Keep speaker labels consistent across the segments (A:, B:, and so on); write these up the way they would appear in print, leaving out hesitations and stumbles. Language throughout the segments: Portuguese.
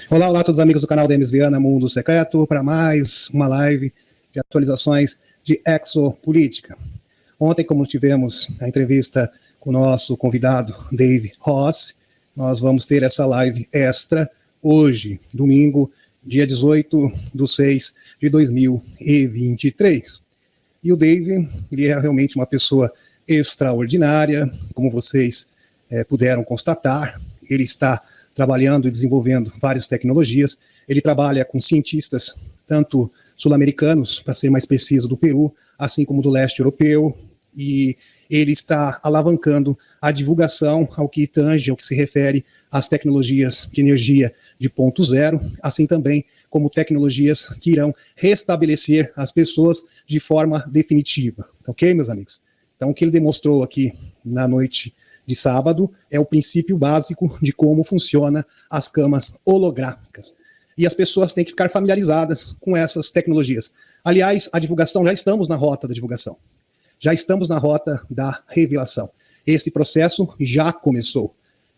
A: Olá, olá a todos os amigos do canal Denis Viana Mundo Secreto, para mais uma live de atualizações de exopolítica. Ontem, como tivemos a entrevista com o nosso convidado Dave Ross, nós vamos ter essa live extra hoje, domingo, dia 18/6/2023. E o Dave, ele é realmente uma pessoa extraordinária, como vocês puderam constatar. Ele está trabalhando e desenvolvendo várias tecnologias. Ele trabalha com cientistas, tanto sul-americanos, para ser mais preciso, do Peru, assim como do leste europeu, e ele está alavancando a divulgação ao que tange, ao que se refere às tecnologias de energia de ponto zero, assim também como tecnologias que irão restabelecer as pessoas de forma definitiva. Ok, meus amigos? Então, o que ele demonstrou aqui na noite de sábado é o princípio básico de como funciona as camas holográficas. E as pessoas têm que ficar familiarizadas com essas tecnologias. Aliás, a divulgação, já estamos na rota da divulgação. Já estamos na rota da revelação. Esse processo já começou.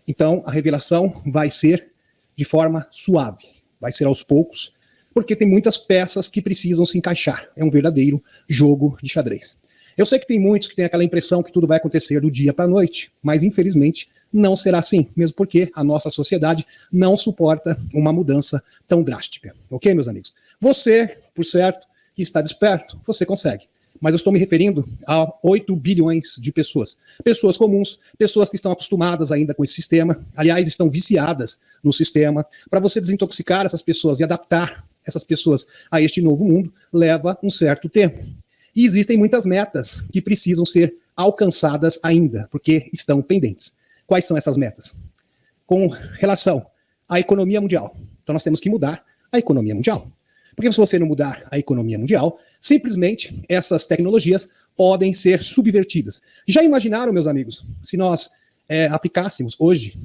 A: Então, a revelação vai ser de forma suave, vai ser aos poucos, porque tem muitas peças que precisam se encaixar. É um verdadeiro jogo de xadrez. Eu sei que tem muitos que têm aquela impressão que tudo vai acontecer do dia para a noite, mas infelizmente não será assim, mesmo porque a nossa sociedade não suporta uma mudança tão drástica. Ok, meus amigos? Você, por certo, que está desperto, você consegue. Mas eu estou me referindo a 8 bilhões de pessoas. Pessoas comuns, pessoas que estão acostumadas ainda com esse sistema, aliás, estão viciadas no sistema. Para você desintoxicar essas pessoas e adaptar essas pessoas a este novo mundo, leva um certo tempo. E existem muitas metas que precisam ser alcançadas ainda, porque estão pendentes. Quais são essas metas? Com relação à economia mundial. Então nós temos que mudar a economia mundial. Porque se você não mudar a economia mundial, simplesmente essas tecnologias podem ser subvertidas. Já imaginaram, meus amigos, se nós aplicássemos hoje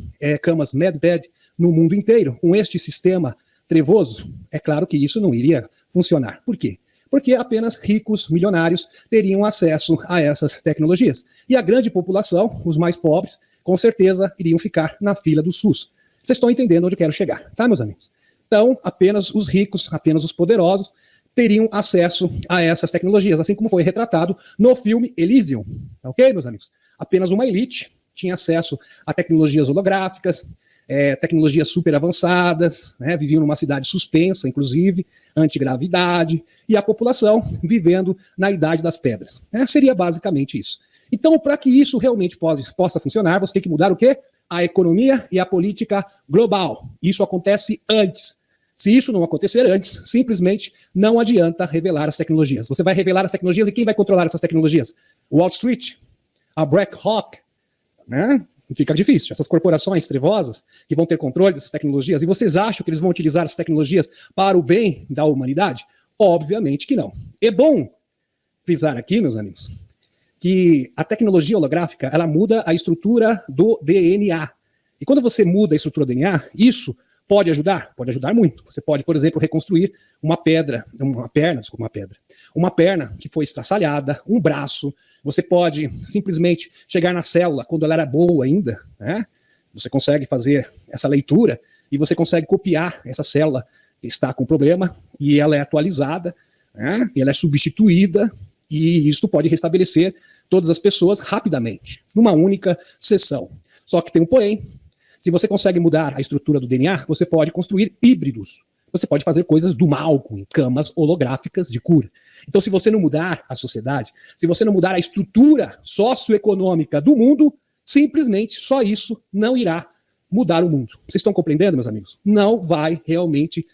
A: camas Medbed no mundo inteiro, com este sistema trevoso? É claro que isso não iria funcionar. Por quê? Porque apenas ricos, milionários, teriam acesso a essas tecnologias. E a grande população, os mais pobres, com certeza iriam ficar na fila do SUS. Vocês estão entendendo onde eu quero chegar, tá, meus amigos? Então, apenas os ricos, apenas os poderosos, teriam acesso a essas tecnologias, assim como foi retratado no filme Elysium. Ok, meus amigos? Apenas uma elite tinha acesso a tecnologias holográficas, tecnologias super avançadas, né, viviam numa cidade suspensa, inclusive, antigravidade, e a população vivendo na Idade das Pedras. Seria basicamente isso. Então, para que isso realmente possa funcionar, você tem que mudar o quê? A economia e a política global. Isso acontece antes. Se isso não acontecer antes, simplesmente não adianta revelar as tecnologias. Você vai revelar as tecnologias e quem vai controlar essas tecnologias? O Wall Street, a BlackRock, né? Fica difícil. Essas corporações trevosas que vão ter controle dessas tecnologias, e vocês acham que eles vão utilizar essas tecnologias para o bem da humanidade? Obviamente que não. É bom frisar aqui, meus amigos, que a tecnologia holográfica, ela muda a estrutura do DNA. E quando você muda a estrutura do DNA, isso pode ajudar? Pode ajudar muito. Você pode, por exemplo, reconstruir uma perna que foi estraçalhada, um braço. Você pode simplesmente chegar na célula quando ela era boa ainda, né? Você consegue fazer essa leitura e você consegue copiar essa célula que está com problema e ela é atualizada, né? E ela é substituída e isso pode restabelecer todas as pessoas rapidamente, numa única sessão. Só que tem um porém. Se você consegue mudar a estrutura do DNA, você pode construir híbridos. Você pode fazer coisas do mal com camas holográficas de cura. Então, se você não mudar a sociedade, se você não mudar a estrutura socioeconômica do mundo, simplesmente só isso não irá mudar o mundo. Vocês estão compreendendo, meus amigos? Não vai realmente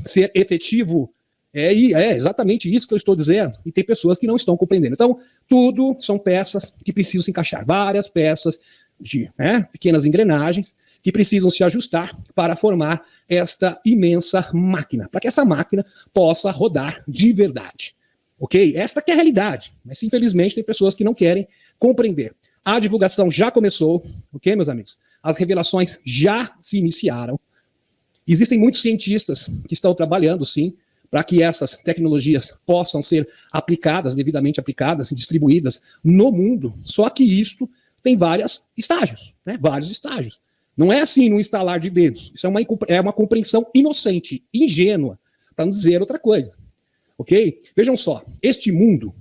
A: ser efetivo. É exatamente isso que eu estou dizendo. E tem pessoas que não estão compreendendo. Então, tudo são peças que precisam se encaixar. Várias peças de pequenas engrenagens que precisam se ajustar para formar esta imensa máquina, para que essa máquina possa rodar de verdade. Ok? Esta que é a realidade, mas infelizmente tem pessoas que não querem compreender. A divulgação já começou, ok, meus amigos? As revelações já se iniciaram. Existem muitos cientistas que estão trabalhando, sim, para que essas tecnologias possam ser aplicadas, devidamente aplicadas e distribuídas no mundo, só que isto tem vários estágios, né? Vários estágios. Não é assim num estalar de dedos. Isso é uma compreensão inocente, ingênua, para não dizer outra coisa. Ok? Vejam só, este mundo,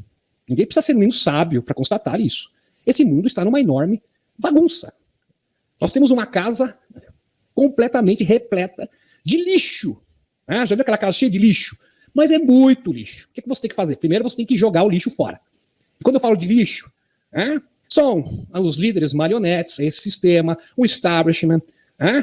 A: ninguém precisa ser nenhum sábio para constatar isso. Esse mundo está numa enorme bagunça. Nós temos uma casa completamente repleta de lixo. Já viu aquela casa cheia de lixo? Mas é muito lixo. O que você tem que fazer? Primeiro você tem que jogar o lixo fora. E quando eu falo de lixo, são os líderes marionetes, esse sistema, o establishment,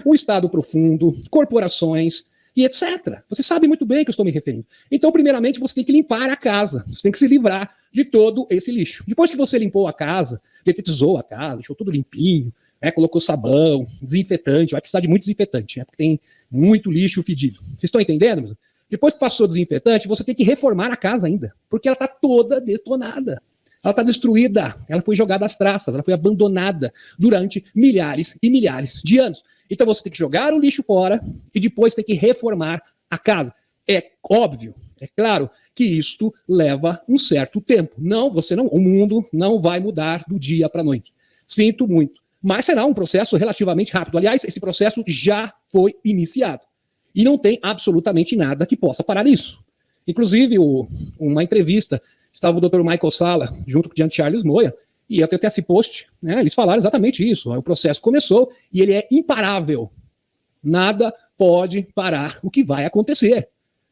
A: o Estado profundo, corporações e etc. Você sabe muito bem que eu estou me referindo. Então, primeiramente, você tem que limpar a casa. Você tem que se livrar de todo esse lixo. Depois que você limpou a casa, detetizou a casa, deixou tudo limpinho, colocou sabão, desinfetante, vai precisar de muito desinfetante, porque tem muito lixo fedido. Vocês estão entendendo? Depois que passou desinfetante, você tem que reformar a casa ainda, porque ela está toda detonada. Ela está destruída, ela foi jogada às traças, ela foi abandonada durante milhares e milhares de anos. Então você tem que jogar o lixo fora e depois tem que reformar a casa. É óbvio, é claro que isto leva um certo tempo. O mundo não vai mudar do dia para a noite. Sinto muito. Mas será um processo relativamente rápido. Aliás, esse processo já foi iniciado. E não tem absolutamente nada que possa parar isso. Inclusive, uma entrevista, estava o Dr. Michael Salla, junto com o Jean Charles Moya, e até esse post, eles falaram exatamente isso. O processo começou e ele é imparável. Nada pode parar o que vai acontecer.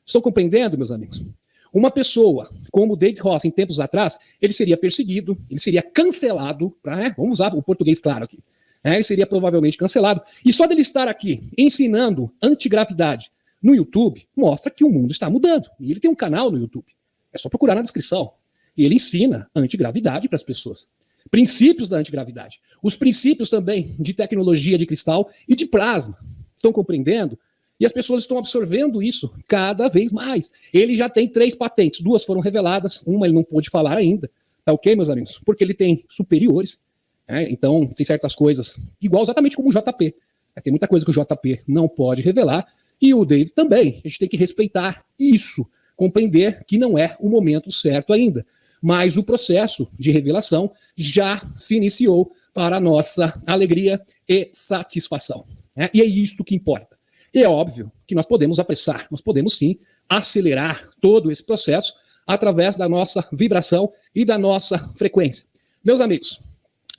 A: Estão compreendendo, meus amigos? Uma pessoa como o David Ross, em tempos atrás, ele seria perseguido, ele seria cancelado, vamos usar o português claro aqui, ele seria provavelmente cancelado. E só dele estar aqui ensinando antigravidade no YouTube, mostra que o mundo está mudando. E ele tem um canal no YouTube. É só procurar na descrição. E ele ensina antigravidade para as pessoas. Princípios da antigravidade. Os princípios também de tecnologia de cristal e de plasma. Estão compreendendo? E as pessoas estão absorvendo isso cada vez mais. Ele já tem 3 patentes. 2 foram reveladas. Uma ele não pôde falar ainda. Tá ok, meus amigos? Porque ele tem superiores. Então, tem certas coisas, igual exatamente como o JP. Tem muita coisa que o JP não pode revelar. E o David também. A gente tem que respeitar isso. Compreender que não é o momento certo ainda. Mas o processo de revelação já se iniciou para a nossa alegria e satisfação. E é isto que importa. E é óbvio que nós podemos apressar, nós podemos sim acelerar todo esse processo através da nossa vibração e da nossa frequência. Meus amigos,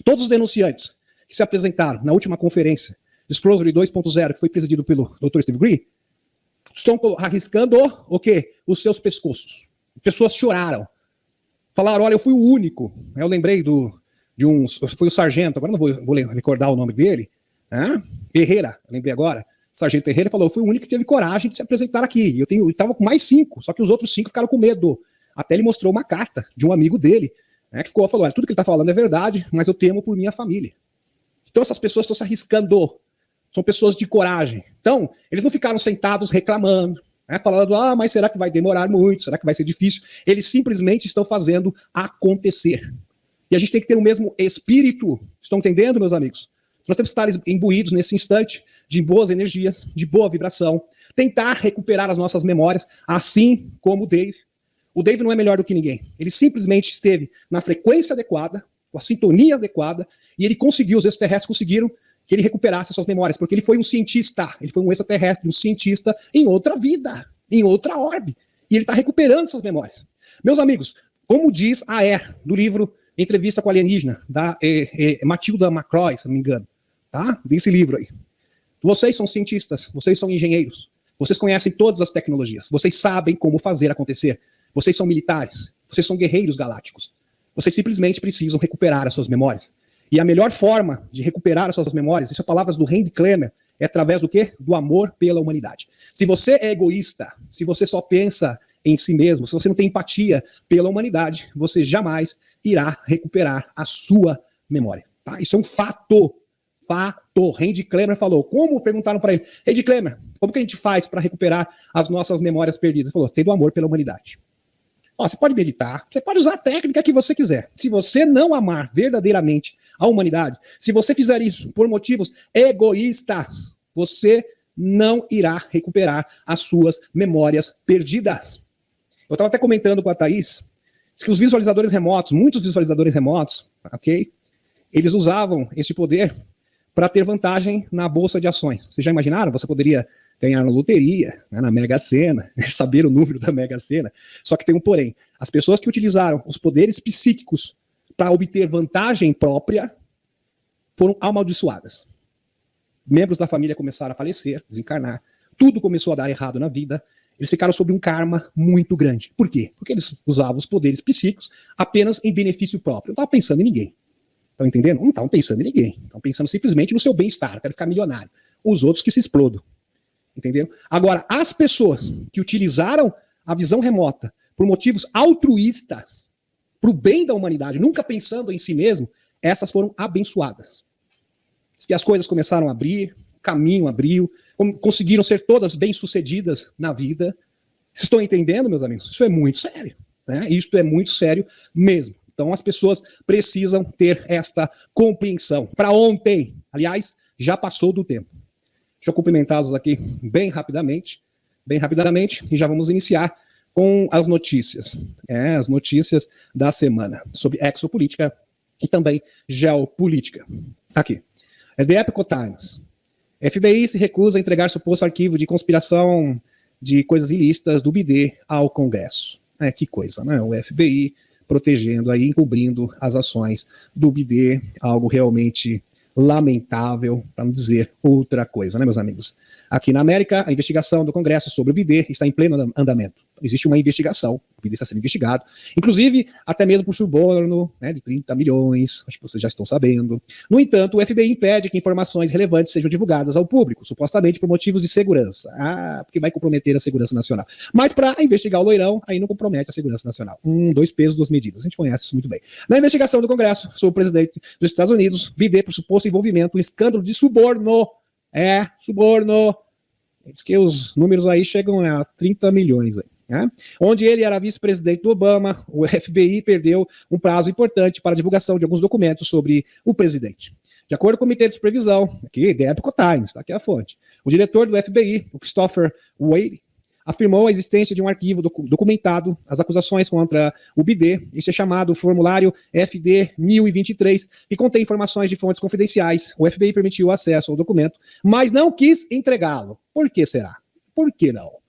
A: todos os denunciantes que se apresentaram na última conferência Disclosure 2.0, que foi presidido pelo Dr. Steve Green, estão arriscando o quê? Os seus pescoços. Pessoas choraram. Falaram, olha, eu fui o único. Eu lembrei foi o sargento, agora não vou recordar o nome dele, Herrera, lembrei agora. Sargento Herrera falou, eu fui o único que teve coragem de se apresentar aqui. Eu estava com mais 5, só que os outros 5 ficaram com medo. Até ele mostrou uma carta de um amigo dele, que falou, olha, tudo que ele está falando é verdade, mas eu temo por minha família. Então essas pessoas estão se arriscando. São pessoas de coragem. Então, eles não ficaram sentados reclamando, falando, mas será que vai demorar muito? Será que vai ser difícil? Eles simplesmente estão fazendo acontecer. E a gente tem que ter o mesmo espírito. Estão entendendo, meus amigos? Nós temos que estar imbuídos nesse instante de boas energias, de boa vibração, tentar recuperar as nossas memórias, assim como o Dave. O Dave não é melhor do que ninguém. Ele simplesmente esteve na frequência adequada, com a sintonia adequada, e ele conseguiu, os extraterrestres conseguiram que ele recuperasse suas memórias, porque ele foi um cientista, ele foi um extraterrestre, um cientista em outra vida, em outra orbe, e ele está recuperando essas memórias. Meus amigos, como diz a do livro Entrevista com a Alienígena, da Matilda McCroy, se não me engano, desse livro aí. Vocês são cientistas, vocês são engenheiros, vocês conhecem todas as tecnologias, vocês sabem como fazer acontecer, vocês são militares, vocês são guerreiros galácticos, vocês simplesmente precisam recuperar as suas memórias. E a melhor forma de recuperar as suas memórias, isso são palavras do Randy Clemer, é através do quê? Do amor pela humanidade. Se você é egoísta, se você só pensa em si mesmo, se você não tem empatia pela humanidade, você jamais irá recuperar a sua memória. Isso é um fato. Fato. Randy Clemer falou. Como? Perguntaram para ele. Randy Clemer, como que a gente faz para recuperar as nossas memórias perdidas? Ele falou, tendo amor pela humanidade. Você pode meditar, você pode usar a técnica que você quiser. Se você não amar verdadeiramente a humanidade, se você fizer isso por motivos egoístas, você não irá recuperar as suas memórias perdidas. Eu estava até comentando com a Thaís que os visualizadores remotos, muitos visualizadores remotos, ok? Eles usavam esse poder para ter vantagem na bolsa de ações. Vocês já imaginaram? Você poderia ganhar na loteria, né, na Mega Sena, saber o número da Mega Sena. Só que tem um porém. As pessoas que utilizaram os poderes psíquicos para obter vantagem própria foram amaldiçoadas. Membros da família começaram a falecer, desencarnar. Tudo começou a dar errado na vida. Eles ficaram sob um karma muito grande. Por quê? Porque eles usavam os poderes psíquicos apenas em benefício próprio. Não estavam pensando em ninguém. Estão entendendo? Não estavam pensando em ninguém. Estão pensando simplesmente no seu bem-estar. Quero ficar milionário. Os outros que se explodam. Entendeu? Agora, as pessoas que utilizaram a visão remota por motivos altruístas, para o bem da humanidade, nunca pensando em si mesmo, essas foram abençoadas. Que as coisas começaram a abrir, o caminho abriu, conseguiram ser todas bem-sucedidas na vida. Vocês estão entendendo, meus amigos? Isso é muito sério. Né? Isso é muito sério mesmo. Então as pessoas precisam ter esta compreensão. Para ontem, aliás, já passou do tempo. Deixa eu cumprimentá-los aqui bem rapidamente, e já vamos iniciar com as notícias. As notícias da semana sobre exopolítica e também geopolítica. Aqui. The Epoch Times. FBI se recusa a entregar suposto arquivo de conspiração de coisas ilícitas do BD ao Congresso. Que coisa, né? O FBI protegendo aí, encobrindo as ações do BD, algo realmente lamentável, para não dizer outra coisa, né, meus amigos? Aqui na América, a investigação do Congresso sobre o BD está em pleno andamento. Existe uma investigação, o BD está sendo investigado, inclusive até mesmo por suborno, né, de 30 milhões, acho que vocês já estão sabendo. No entanto, o FBI impede que informações relevantes sejam divulgadas ao público, supostamente por motivos de segurança. porque vai comprometer a segurança nacional. Mas para investigar o loirão, aí não compromete a segurança nacional. 2 pesos, 2 medidas. A gente conhece isso muito bem. Na investigação do Congresso sobre o presidente dos Estados Unidos, BD por suposto envolvimento em escândalo de suborno. Suborno. Diz que os números aí chegam a 30 milhões aí. Onde ele era vice-presidente do Obama, o FBI perdeu um prazo importante para a divulgação de alguns documentos sobre o presidente. De acordo com o Comitê de Supervisão, aqui, The Epoch Times, está aqui a fonte, o diretor do FBI, o Christopher Wray, afirmou a existência de um arquivo documentado, as acusações contra o BD, isso é chamado Formulário FD 1023, que contém informações de fontes confidenciais. O FBI permitiu o acesso ao documento, mas não quis entregá-lo. Por que será? Por que não?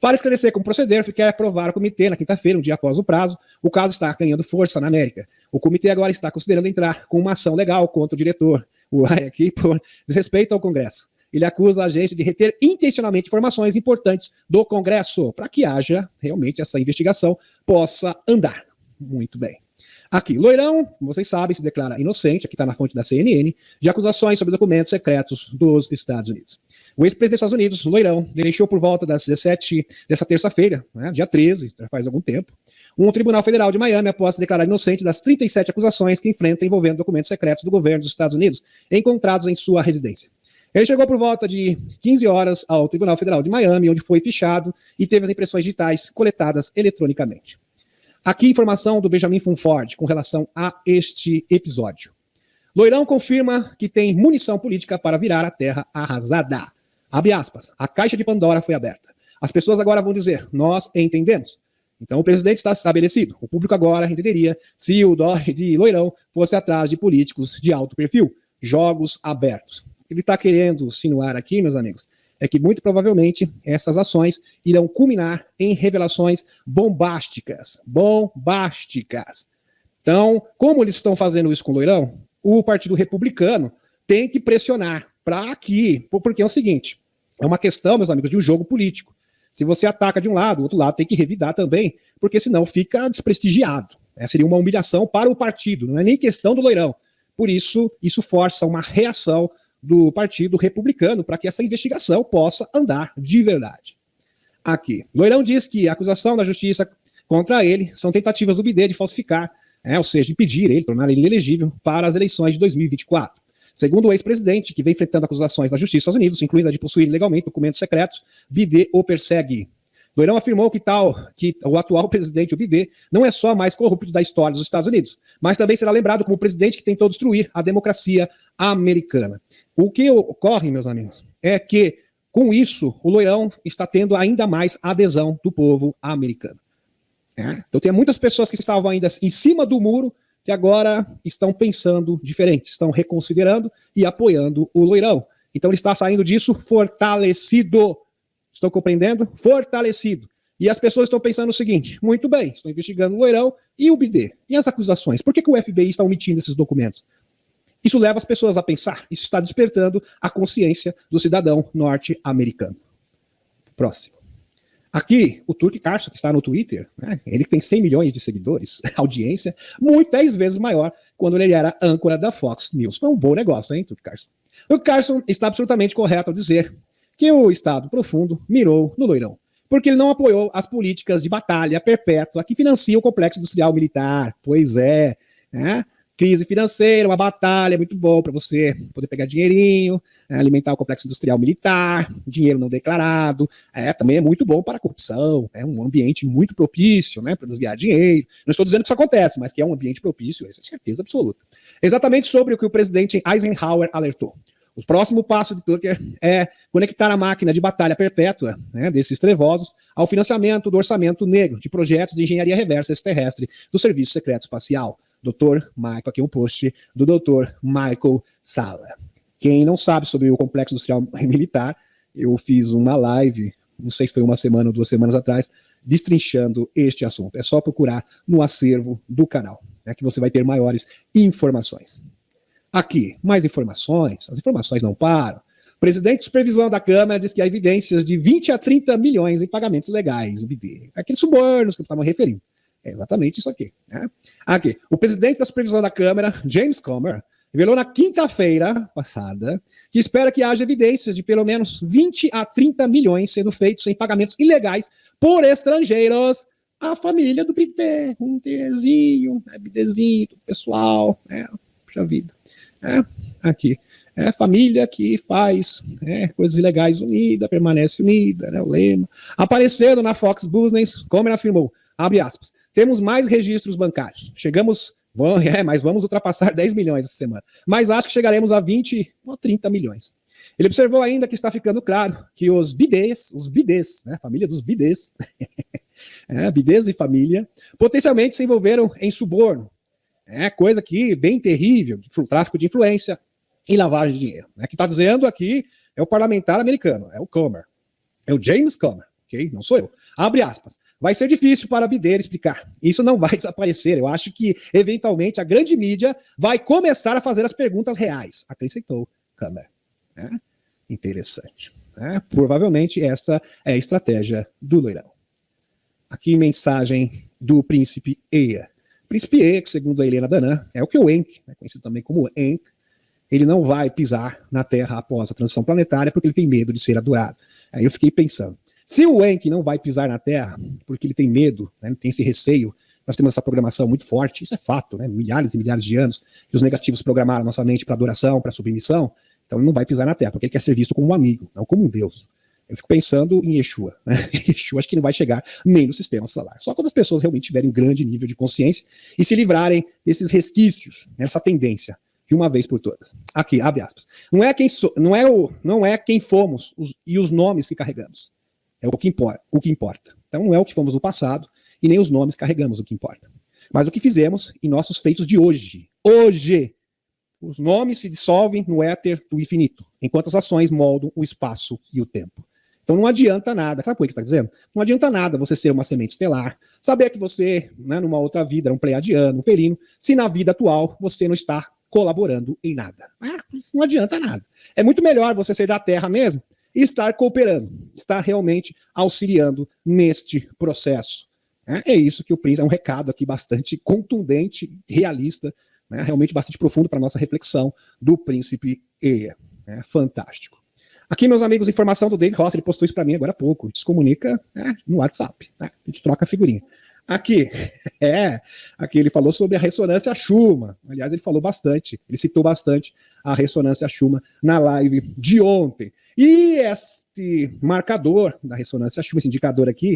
A: Para esclarecer como proceder, quer aprovar o comitê na quinta-feira, um dia após o prazo. O caso está ganhando força na América. O comitê agora está considerando entrar com uma ação legal contra o diretor, o aqui, por desrespeito ao Congresso. Ele acusa a agência de reter intencionalmente informações importantes do Congresso, para que haja realmente essa investigação possa andar. Muito bem. Aqui, loirão, vocês sabem, se declara inocente, aqui está na fonte da CNN, de acusações sobre documentos secretos dos Estados Unidos. O ex-presidente dos Estados Unidos, loirão, deixou por volta das 17 dessa terça-feira, dia 13, já faz algum tempo, um tribunal federal de Miami após se declarar inocente das 37 acusações que enfrenta envolvendo documentos secretos do governo dos Estados Unidos encontrados em sua residência. Ele chegou por volta de 15 horas ao Tribunal Federal de Miami, onde foi fichado e teve as impressões digitais coletadas eletronicamente. Aqui informação do Benjamin Funford com relação a este episódio. Loirão confirma que tem munição política para virar a terra arrasada. Abre aspas, a caixa de Pandora foi aberta. As pessoas agora vão dizer, nós entendemos. Então o presidente está estabelecido. O público agora entenderia se o Dodge de Loirão fosse atrás de políticos de alto perfil. Jogos abertos. O que ele está querendo insinuar aqui, meus amigos, é que muito provavelmente essas ações irão culminar em revelações bombásticas. Bombásticas. Então, como eles estão fazendo isso com o Loirão, o Partido Republicano tem que pressionar para que... Porque é o seguinte, é uma questão, meus amigos, de um jogo político. Se você ataca de um lado, o outro lado tem que revidar também, porque senão fica desprestigiado. Seria uma humilhação para o partido, não é nem questão do Loirão. Por isso, isso força uma reação do Partido Republicano para que essa investigação possa andar de verdade. Aqui, Loirão diz que a acusação da justiça contra ele são tentativas do BD de falsificar, ou seja, impedir ele, tornar ele inelegível para as eleições de 2024. Segundo o ex-presidente, que vem enfrentando acusações na Justiça dos Estados Unidos, incluindo a de possuir ilegalmente documentos secretos, BD o persegue. Loirão afirmou que o atual presidente, o BD, não é só mais corrupto da história dos Estados Unidos, mas também será lembrado como o presidente que tentou destruir a democracia americana. O que ocorre, meus amigos, é que, com isso, o Loirão está tendo ainda mais adesão do povo americano. Então tem muitas pessoas que estavam ainda em cima do muro, que agora estão pensando diferente, estão reconsiderando e apoiando o Loirão. Então ele está saindo disso fortalecido. Estão compreendendo? Fortalecido. E as pessoas estão pensando o seguinte: muito bem, estão investigando o Loirão e o BD. E as acusações? Por que o FBI está omitindo esses documentos? Isso leva as pessoas a pensar. Isso está despertando a consciência do cidadão norte-americano. Próximo. Aqui, o Tucker Carlson, que está no Twitter, né, ele tem 100 milhões de seguidores, audiência, 10 vezes maior quando ele era âncora da Fox News. Foi um bom negócio, hein, Tucker Carlson? O Carlson está absolutamente correto ao dizer que o Estado profundo mirou no Loirão, porque ele não apoiou as políticas de batalha perpétua que financiam o complexo industrial militar. Pois é, né? Crise financeira, uma batalha, muito bom para você poder pegar dinheirinho, alimentar o complexo industrial militar, dinheiro não declarado, também é muito bom para a corrupção, é um ambiente muito propício, né, para desviar dinheiro. Não estou dizendo que isso acontece, mas que é um ambiente propício, isso é certeza absoluta. Exatamente sobre o que o presidente Eisenhower alertou. O próximo passo de Tucker é conectar a máquina de batalha perpétua, né, desses trevosos ao financiamento do orçamento negro de projetos de engenharia reversa extraterrestre do Serviço Secreto Espacial. Dr. Michael, aqui um post do Dr. Michael Salla. Quem não sabe sobre o complexo industrial militar, eu fiz uma live, não sei se foi uma semana ou 2 semanas atrás, destrinchando este assunto. É só procurar no acervo do canal, né, que você vai ter maiores informações. Aqui, mais informações, as informações não param. O presidente de supervisão da Câmara diz que há evidências de 20 a 30 milhões em pagamentos legais, o BD. Aqueles subornos que eu estava referindo. É exatamente isso aqui, né? Aqui, o presidente da supervisão da Câmara, James Comer, revelou na quinta-feira passada que espera que haja evidências de pelo menos 20 a 30 milhões sendo feitos em pagamentos ilegais por estrangeiros à família do BD, um terzinho, BDzinho, pessoal, puxa vida. Aqui, a família que faz coisas ilegais unida, permanece unida, né, o lema. Aparecendo na Fox Business, Comer afirmou, abre aspas, temos mais registros bancários. Mas vamos ultrapassar 10 milhões essa semana. Mas acho que chegaremos a 20 ou 30 milhões. Ele observou ainda que está ficando claro que os bidês, né, a família dos bidês, bidês e família, potencialmente se envolveram em suborno. Coisa que bem terrível, tráfico de influência e lavagem de dinheiro. Que está dizendo aqui é o parlamentar americano, é o Comer, é o James Comer, ok? Não sou eu. Abre aspas. Vai ser difícil para a BD explicar. Isso não vai desaparecer. Eu acho que, eventualmente, a grande mídia vai começar a fazer as perguntas reais, acrescentou Comer. Interessante. Provavelmente essa é a estratégia do Loirão. Aqui mensagem do Príncipe Eia. Príncipe Eia, que segundo a Helena Danã, é o que o Enk, conhecido também como Enk, ele não vai pisar na Terra após a transição planetária porque ele tem medo de ser adorado. Aí eu fiquei pensando, se o Enk não vai pisar na Terra porque ele tem medo, né, tem esse receio, nós temos essa programação muito forte, isso é fato, né, milhares e milhares de anos que os negativos programaram nossa mente para adoração, para submissão, então ele não vai pisar na Terra, porque ele quer ser visto como um amigo, não como um Deus. Eu fico pensando em Yeshua, né? Yeshua acho que não vai chegar nem no sistema solar. Só quando as pessoas realmente tiverem um grande nível de consciência e se livrarem desses resquícios, essa tendência, de uma vez por todas. Aqui, abre aspas. Não é quem fomos e os nomes que carregamos. É o que importa. Então não é o que fomos no passado e nem os nomes carregamos o que importa. Mas o que fizemos em nossos feitos de hoje. Hoje! Os nomes se dissolvem no éter do infinito, enquanto as ações moldam o espaço e o tempo. Então não adianta nada, sabe por que você está dizendo? Não adianta nada você ser uma semente estelar, saber que você, né, numa outra vida, era um pleiadiano, um ferino, se na vida atual você não está colaborando em nada. Isso não adianta nada. É muito melhor você ser da Terra mesmo e estar cooperando, estar realmente auxiliando neste processo. É isso que o Príncipe, é um recado aqui bastante contundente, realista, né, realmente bastante profundo para a nossa reflexão do Príncipe Eia. Fantástico. Aqui, meus amigos, informação do David Ross, ele postou isso para mim agora há pouco. A gente se comunica no WhatsApp, né? A gente troca a figurinha. Aqui ele falou sobre a ressonância Schumann. Aliás, ele falou bastante, ele citou bastante a ressonância Schumann na live de ontem. E este marcador da ressonância Schumann, esse indicador aqui,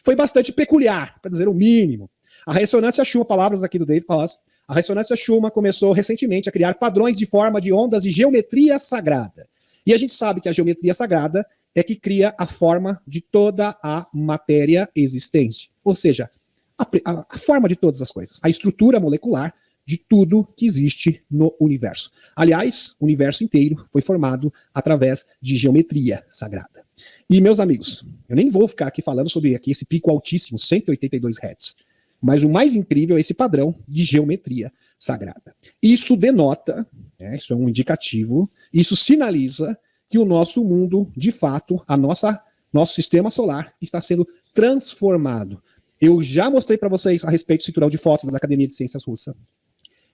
A: foi bastante peculiar, para dizer o mínimo. A ressonância Schumann, palavras aqui do David Ross, a ressonância Schumann começou recentemente a criar padrões de forma de ondas de geometria sagrada. E a gente sabe que a geometria sagrada é que cria a forma de toda a matéria existente. Ou seja, a forma de todas as coisas. A estrutura molecular de tudo que existe no universo. Aliás, o universo inteiro foi formado através de geometria sagrada. E, meus amigos, eu nem vou ficar aqui falando sobre aqui esse pico altíssimo, 182 Hz. Mas o mais incrível é esse padrão de geometria sagrada. Isso denota, isso é um indicativo, isso sinaliza que o nosso mundo, de fato, nosso sistema solar está sendo transformado. Eu já mostrei para vocês a respeito do cinturão de Fóton da Academia de Ciências Russa.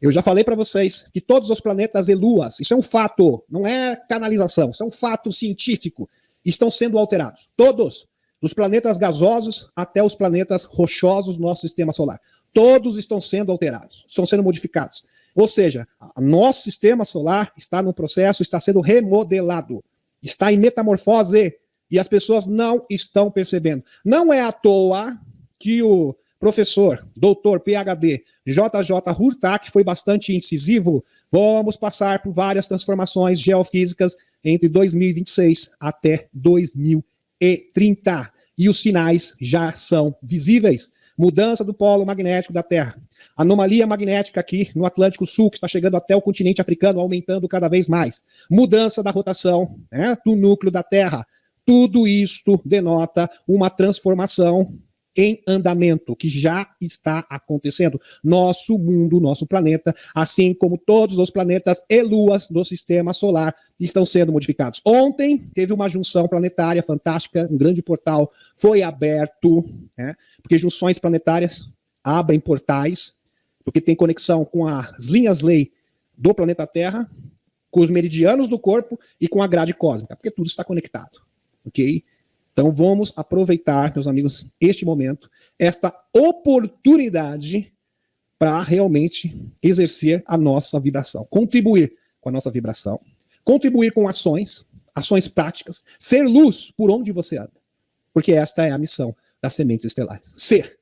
A: Eu já falei para vocês que todos os planetas e luas, isso é um fato, não é canalização, isso é um fato científico, estão sendo alterados. Todos, dos planetas gasosos até os planetas rochosos do nosso sistema solar. Todos estão sendo alterados, estão sendo modificados. Ou seja, nosso sistema solar está no processo, está sendo remodelado, está em metamorfose, e as pessoas não estão percebendo. Não é à toa que o professor, doutor, PhD, JJ Hurtak foi bastante incisivo. Vamos passar por várias transformações geofísicas entre 2026 até 2030. E os sinais já são visíveis. Mudança do polo magnético da Terra. Anomalia magnética aqui no Atlântico Sul, que está chegando até o continente africano, aumentando cada vez mais. Mudança da rotação do núcleo da Terra. Tudo isto denota uma transformação em andamento, que já está acontecendo. Nosso mundo, nosso planeta, assim como todos os planetas e luas do sistema solar, estão sendo modificados. Ontem teve uma junção planetária fantástica, um grande portal foi aberto, porque junções planetárias abrem portais, porque tem conexão com as linhas-lei do planeta Terra, com os meridianos do corpo e com a grade cósmica, porque tudo está conectado, ok? Então vamos aproveitar, meus amigos, este momento, esta oportunidade para realmente exercer a nossa vibração, contribuir com a nossa vibração, contribuir com ações práticas, ser luz por onde você anda, porque esta é a missão das sementes estelares.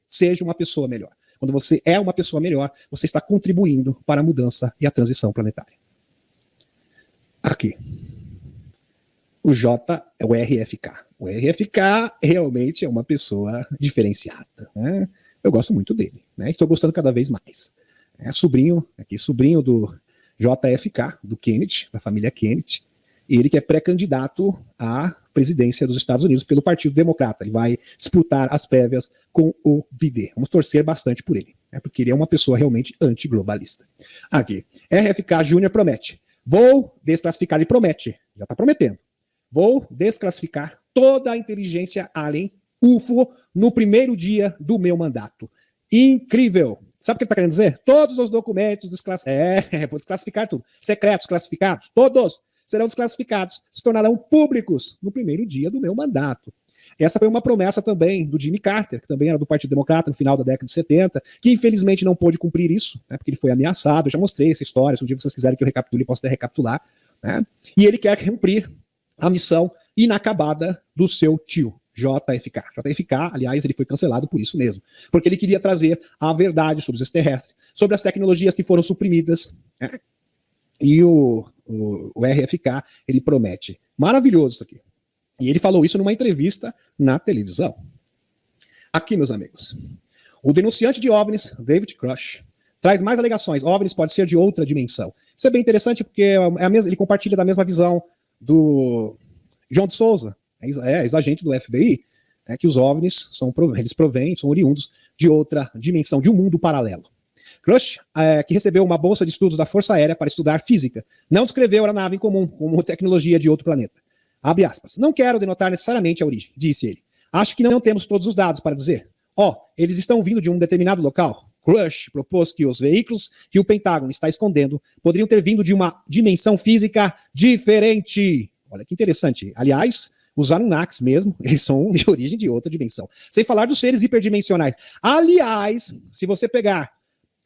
A: Seja uma pessoa melhor. Quando você é uma pessoa melhor, você está contribuindo para a mudança e a transição planetária. Aqui. O J é o RFK. O RFK realmente é uma pessoa diferenciada, né? Eu gosto muito dele, né? Estou gostando cada vez mais. Sobrinho do JFK, do Kennedy, da família Kennedy. Ele que é pré-candidato à presidência dos Estados Unidos pelo Partido Democrata. Ele vai disputar as prévias com o Biden. Vamos torcer bastante por ele, porque ele é uma pessoa realmente antiglobalista. Aqui, RFK Júnior promete. Vou desclassificar, ele promete, já está prometendo. Vou desclassificar toda a inteligência alien UFO no primeiro dia do meu mandato. Incrível! Sabe o que ele está querendo dizer? Todos os documentos desclassificados. Vou desclassificar tudo. Secretos classificados, todos serão desclassificados, se tornarão públicos no primeiro dia do meu mandato. Essa foi uma promessa também do Jimmy Carter, que também era do Partido Democrata no final da década de 70, que infelizmente não pôde cumprir isso, porque ele foi ameaçado. Eu já mostrei essa história, se um dia vocês quiserem que eu recapitule, posso até recapitular. E ele quer cumprir a missão inacabada do seu tio, JFK. JFK, aliás, ele foi cancelado por isso mesmo, porque ele queria trazer a verdade sobre os extraterrestres, sobre as tecnologias que foram suprimidas, e o RFK, ele promete. Maravilhoso isso aqui. E ele falou isso numa entrevista na televisão. Aqui, meus amigos, o denunciante de OVNIs, David Grush, traz mais alegações. OVNIs pode ser de outra dimensão. Isso é bem interessante porque ele compartilha da mesma visão do John de Souza, ex-agente do FBI, que os OVNIs são oriundos de outra dimensão, de um mundo paralelo. Grush, que recebeu uma bolsa de estudos da Força Aérea para estudar física, não descreveu a nave em comum como tecnologia de outro planeta. Abre aspas. Não quero denotar necessariamente a origem, disse ele. Acho que não temos todos os dados para dizer. Eles estão vindo de um determinado local. Grush propôs que os veículos que o Pentágono está escondendo poderiam ter vindo de uma dimensão física diferente. Olha que interessante. Aliás, os Anunnakis mesmo, eles são de origem de outra dimensão. Sem falar dos seres hiperdimensionais. Aliás, se você pegar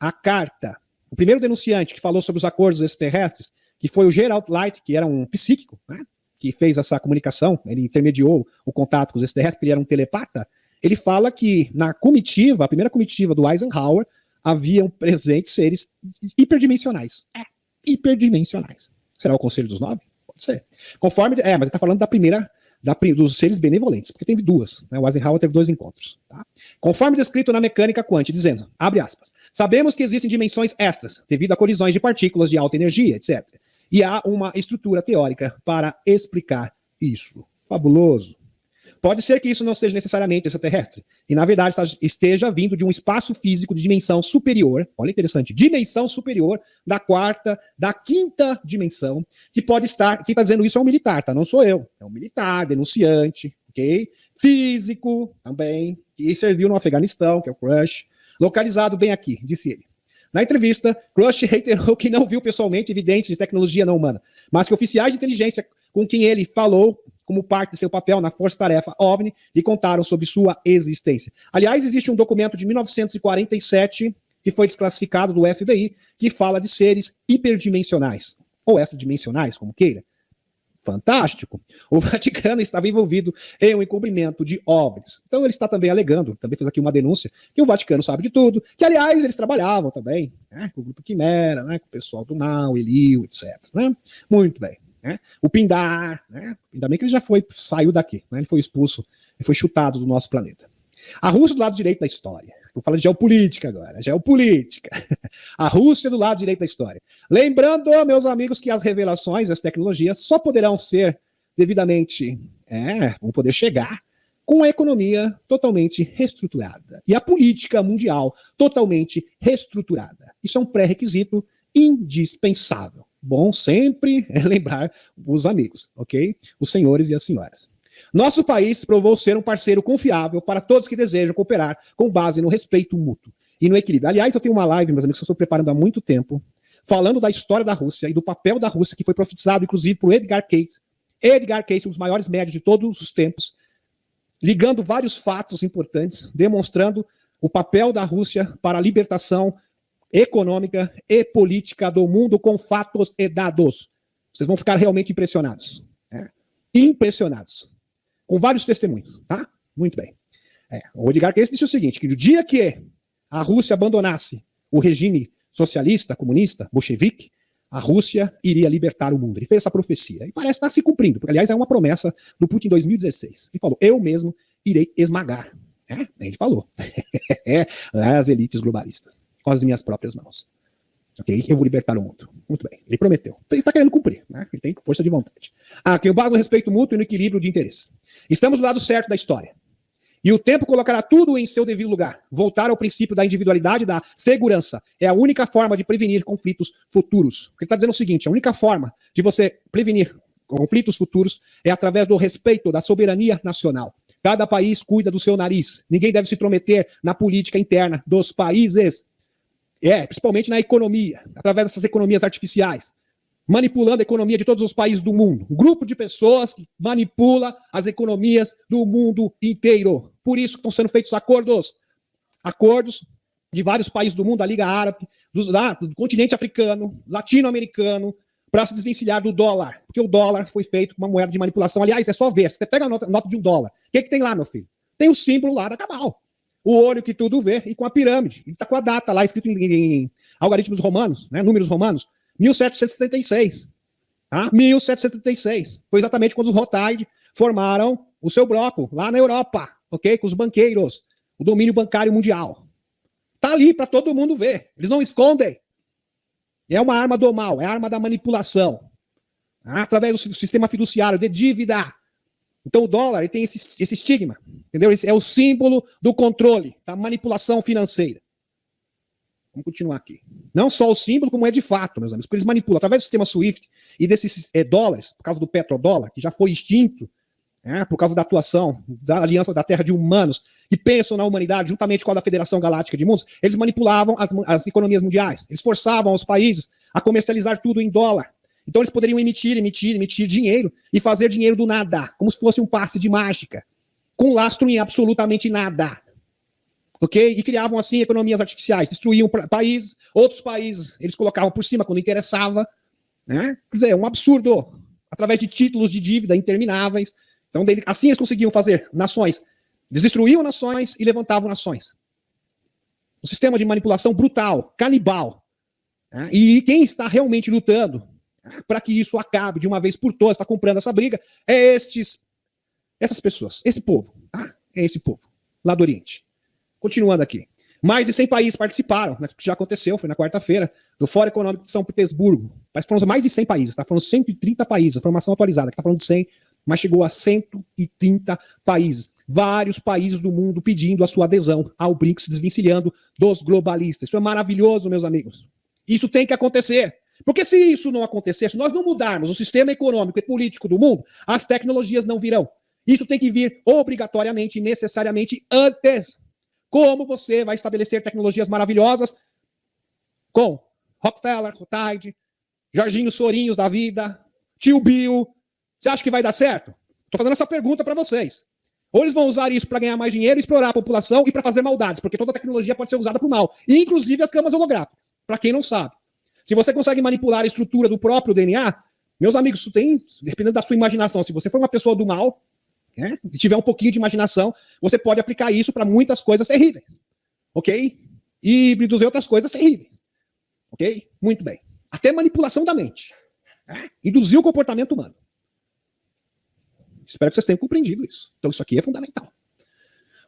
A: a carta, o primeiro denunciante que falou sobre os acordos extraterrestres, que foi o Gerald Light, que era um psíquico, que fez essa comunicação, ele intermediou o contato com os extraterrestres, porque ele era um telepata. Ele fala que na comitiva, a primeira comitiva do Eisenhower, haviam presentes seres hiperdimensionais. Hiperdimensionais. Será o Conselho dos Nove? Pode ser. Conforme, mas ele está falando
B: dos seres benevolentes, porque teve duas, né? O Eisenhower teve 2 encontros. Tá? Conforme descrito na mecânica quântica, dizendo, abre aspas, sabemos que existem dimensões extras, devido a colisões de partículas de alta energia, etc. E há uma estrutura teórica para explicar isso. Fabuloso. Pode ser que isso não seja necessariamente extraterrestre, e na verdade esteja vindo de um espaço físico de dimensão superior, olha interessante, dimensão superior da quinta dimensão, que pode estar, quem está dizendo isso é um militar, tá? Não sou eu, é um militar, denunciante, ok? Físico também, que serviu no Afeganistão, que é o Crush, localizado bem aqui, disse ele. Na entrevista, Crush reiterou que não viu pessoalmente evidências de tecnologia não humana, mas que oficiais de inteligência com quem ele falou como parte de seu papel na Força-Tarefa OVNI lhe contaram sobre sua existência. Aliás, existe um documento de 1947 que foi desclassificado do FBI que fala de seres hiperdimensionais, ou extradimensionais, como queira. Fantástico. O Vaticano estava envolvido em um encobrimento de OVNIs. Então ele está também alegando, também fez aqui uma denúncia, que o Vaticano sabe de tudo, que aliás eles trabalhavam também, né, com o grupo Quimera, né, com o pessoal do Mal, Elio, etc. Né? Muito bem. Né? O Pindar, né? Ainda bem que ele já saiu daqui, né? Ele foi expulso, ele foi chutado do nosso planeta. A Rússia do lado direito da história. Vou falar de geopolítica agora, geopolítica. A Rússia do lado direito da história. Lembrando, meus amigos, que as revelações, as tecnologias só poderão ser devidamente, vão poder chegar com a economia totalmente reestruturada e a política mundial totalmente reestruturada. Isso é um pré-requisito indispensável. Bom sempre lembrar os amigos, ok? Os senhores e as senhoras. Nosso país provou ser um parceiro confiável para todos que desejam cooperar com base no respeito mútuo e no equilíbrio. Aliás, eu tenho uma live, meus amigos, que eu estou preparando há muito tempo, falando da história da Rússia e do papel da Rússia, que foi profetizado, inclusive, por Edgar Cayce. Edgar Cayce, um dos maiores médios de todos os tempos, ligando vários fatos importantes, demonstrando o papel da Rússia para a libertação econômica e política do mundo com fatos e dados. Vocês vão ficar realmente impressionados. Né? Impressionados. Com vários testemunhos, tá? Muito bem. O Edgar Cayce disse o seguinte, que no dia que a Rússia abandonasse o regime socialista, comunista, bolchevique, a Rússia iria libertar o mundo. Ele fez essa profecia. E parece estar se cumprindo, porque, aliás, é uma promessa do Putin em 2016. Ele falou, eu mesmo irei esmagar. Ele falou. As elites globalistas. Com as minhas próprias mãos. Ok? Eu vou libertar o mundo. Muito bem. Ele prometeu. Ele está querendo cumprir. Né? Ele tem força de vontade. Que eu baso no respeito mútuo e no equilíbrio de interesses. Estamos do lado certo da história. E o tempo colocará tudo em seu devido lugar. Voltar ao princípio da individualidade e da segurança é a única forma de prevenir conflitos futuros. Ele está dizendo o seguinte, a única forma de você prevenir conflitos futuros é através do respeito da soberania nacional. Cada país cuida do seu nariz. Ninguém deve se intrometer na política interna dos países. Principalmente na economia, através dessas economias artificiais, manipulando a economia de todos os países do mundo. Um grupo de pessoas que manipula as economias do mundo inteiro. Por isso que estão sendo feitos acordos de vários países do mundo, da Liga Árabe, do continente africano, latino-americano, para se desvencilhar do dólar. Porque o dólar foi feito com uma moeda de manipulação. Aliás, é só ver, você pega a nota de $1. O que tem lá, meu filho? Tem o símbolo lá da Cabal. O olho que tudo vê e com a pirâmide. Ele está com a data lá, escrito em algoritmos romanos, né, números romanos, 1776. Tá? 1776. Foi exatamente quando os Rothschild formaram o seu bloco, lá na Europa, ok? Com os banqueiros, o domínio bancário mundial. Está ali para todo mundo ver. Eles não escondem. É uma arma do mal, é a arma da manipulação. Tá? Através do sistema fiduciário de dívida. Então o dólar ele tem esse estigma, entendeu? Esse é o símbolo do controle, da manipulação financeira. Vamos continuar aqui. Não só o símbolo, como é de fato, meus amigos, porque eles manipulam através do sistema SWIFT e desses dólares, por causa do petrodólar, que já foi extinto, por causa da atuação da Aliança da Terra de Humanos, que pensam na humanidade juntamente com a da Federação Galáctica de Mundos, eles manipulavam as economias mundiais, eles forçavam os países a comercializar tudo em dólar. Então eles poderiam emitir dinheiro e fazer dinheiro do nada, como se fosse um passe de mágica, com lastro em absolutamente nada. Ok? E criavam assim economias artificiais, destruíam países, outros países eles colocavam por cima quando interessava. Né? Quer dizer, um absurdo, através de títulos de dívida intermináveis. Então assim eles conseguiam fazer nações, eles destruíam nações e levantavam nações. Um sistema de manipulação brutal, canibal. Né? E quem está realmente lutando para que isso acabe de uma vez por todas, está comprando essa briga, é estes Essas pessoas, esse povo, tá? É esse povo, lá do Oriente. Continuando aqui. Mais de 100 países participaram, né, que já aconteceu, foi na quarta-feira, do Fórum Econômico de São Petersburgo. Parece que foram mais de 100 países, tá? Foram 130 países, a informação atualizada, que tá falando de 100, mas chegou a 130 países. Vários países do mundo pedindo a sua adesão ao BRICS, desvencilhando dos globalistas. Isso é maravilhoso, meus amigos. Isso tem que acontecer. Porque se isso não acontecer, se nós não mudarmos o sistema econômico e político do mundo, as tecnologias não virão. Isso tem que vir obrigatoriamente e necessariamente antes. Como você vai estabelecer tecnologias maravilhosas com Rockefeller, Rothschild, Jorginho Sorinhos da vida, Tio Bill? Você acha que vai dar certo? Estou fazendo essa pergunta para vocês. Ou eles vão usar isso para ganhar mais dinheiro, explorar a população e para fazer maldades, porque toda tecnologia pode ser usada para o mal, inclusive as câmeras holográficas, para quem não sabe. Se você consegue manipular a estrutura do próprio DNA, meus amigos, isso tem, dependendo da sua imaginação, se você for uma pessoa do mal, né, e tiver um pouquinho de imaginação, você pode aplicar isso para muitas coisas terríveis. Ok? Híbridos e outras coisas terríveis. Ok? Muito bem. Até manipulação da mente. Né? Induzir o comportamento humano. Espero que vocês tenham compreendido isso. Então isso aqui é fundamental.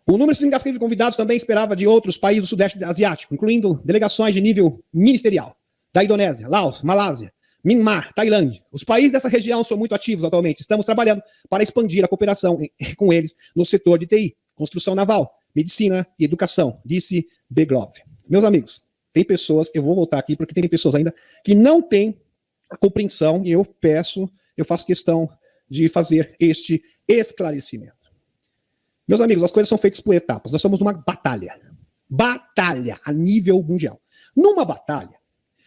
B: O número significativo de convidados também esperava de outros países do Sudeste Asiático, incluindo delegações de nível ministerial, da Indonésia, Laos, Malásia, Myanmar, Tailândia. Os países dessa região são muito ativos atualmente. Estamos trabalhando para expandir a cooperação com eles no setor de TI, construção naval, medicina e educação, disse Beglov. Meus amigos, tem pessoas, eu vou voltar aqui porque tem pessoas ainda que não têm a compreensão e eu faço questão de fazer este esclarecimento. Meus amigos, as coisas são feitas por etapas. Nós somos numa batalha. Batalha a nível mundial. Numa batalha,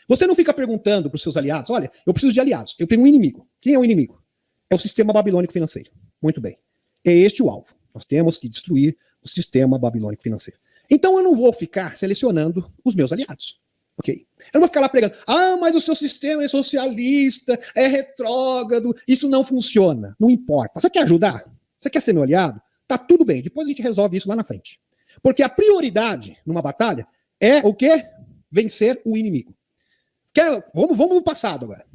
B: você não fica perguntando para os seus aliados, olha, eu preciso de aliados, eu tenho um inimigo. Quem é o inimigo? É o sistema babilônico financeiro. Muito bem. É este o alvo. Nós temos que destruir o sistema babilônico financeiro. Então eu não vou ficar selecionando os meus aliados. Ok? Eu não vou ficar lá pregando, mas o seu sistema é socialista, é retrógrado, isso não funciona. Não importa. Você quer ajudar? Você quer ser meu aliado? Tá tudo bem. Depois a gente resolve isso lá na frente. Porque a prioridade numa batalha é o quê? Vencer o inimigo. Vamos no passado agora.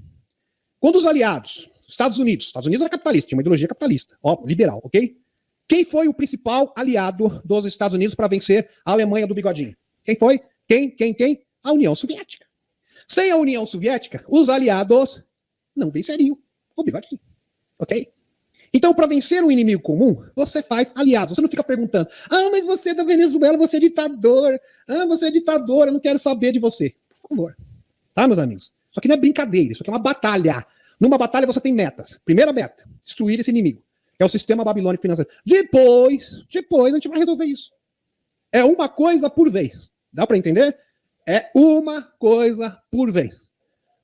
B: Quando os aliados, Estados Unidos era capitalista, tinha uma ideologia capitalista, liberal, ok? Quem foi o principal aliado dos Estados Unidos para vencer a Alemanha do bigodinho? Quem foi? Quem? A União Soviética. Sem a União Soviética, os aliados não venceriam o bigodinho, ok? Então, para vencer um inimigo comum, você faz aliados. Você não fica perguntando, mas você é da Venezuela, você é ditador. Você é ditador, eu não quero saber de você. Por favor. Tá, meus amigos? Isso aqui não é brincadeira, isso aqui é uma batalha. Numa batalha você tem metas. Primeira meta, destruir esse inimigo. É o sistema babilônico financeiro. Depois a gente vai resolver isso. É uma coisa por vez. Dá para entender? É uma coisa por vez.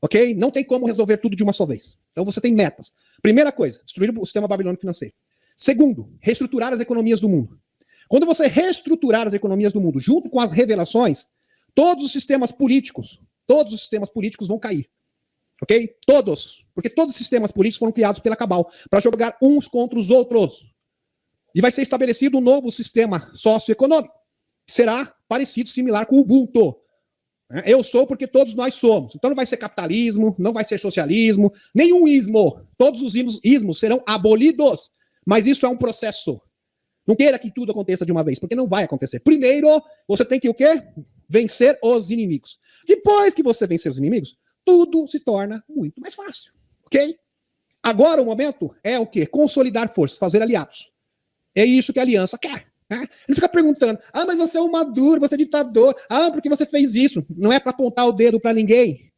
B: Ok? Não tem como resolver tudo de uma só vez. Então você tem metas. Primeira coisa, destruir o sistema babilônico financeiro. Segundo, reestruturar as economias do mundo. Quando você reestruturar as economias do mundo, junto com as revelações, todos os sistemas políticos vão cair. Ok? Todos. Porque todos os sistemas políticos foram criados pela Cabal para jogar uns contra os outros. E vai ser estabelecido um novo sistema socioeconômico. Que será parecido, similar com o Ubuntu. Eu sou porque todos nós somos. Então não vai ser capitalismo, não vai ser socialismo, nenhum ismo. Todos os ismos serão abolidos. Mas isso é um processo. Não queira que tudo aconteça de uma vez, porque não vai acontecer. Primeiro, você tem que o quê? Vencer os inimigos. Depois que você vencer os inimigos, tudo se torna muito mais fácil. Ok? Agora o momento é o quê? Consolidar forças, fazer aliados. É isso que a aliança quer. Né? Ele fica perguntando, mas você é um Maduro, você é ditador, porque você fez isso. Não é para apontar o dedo para ninguém.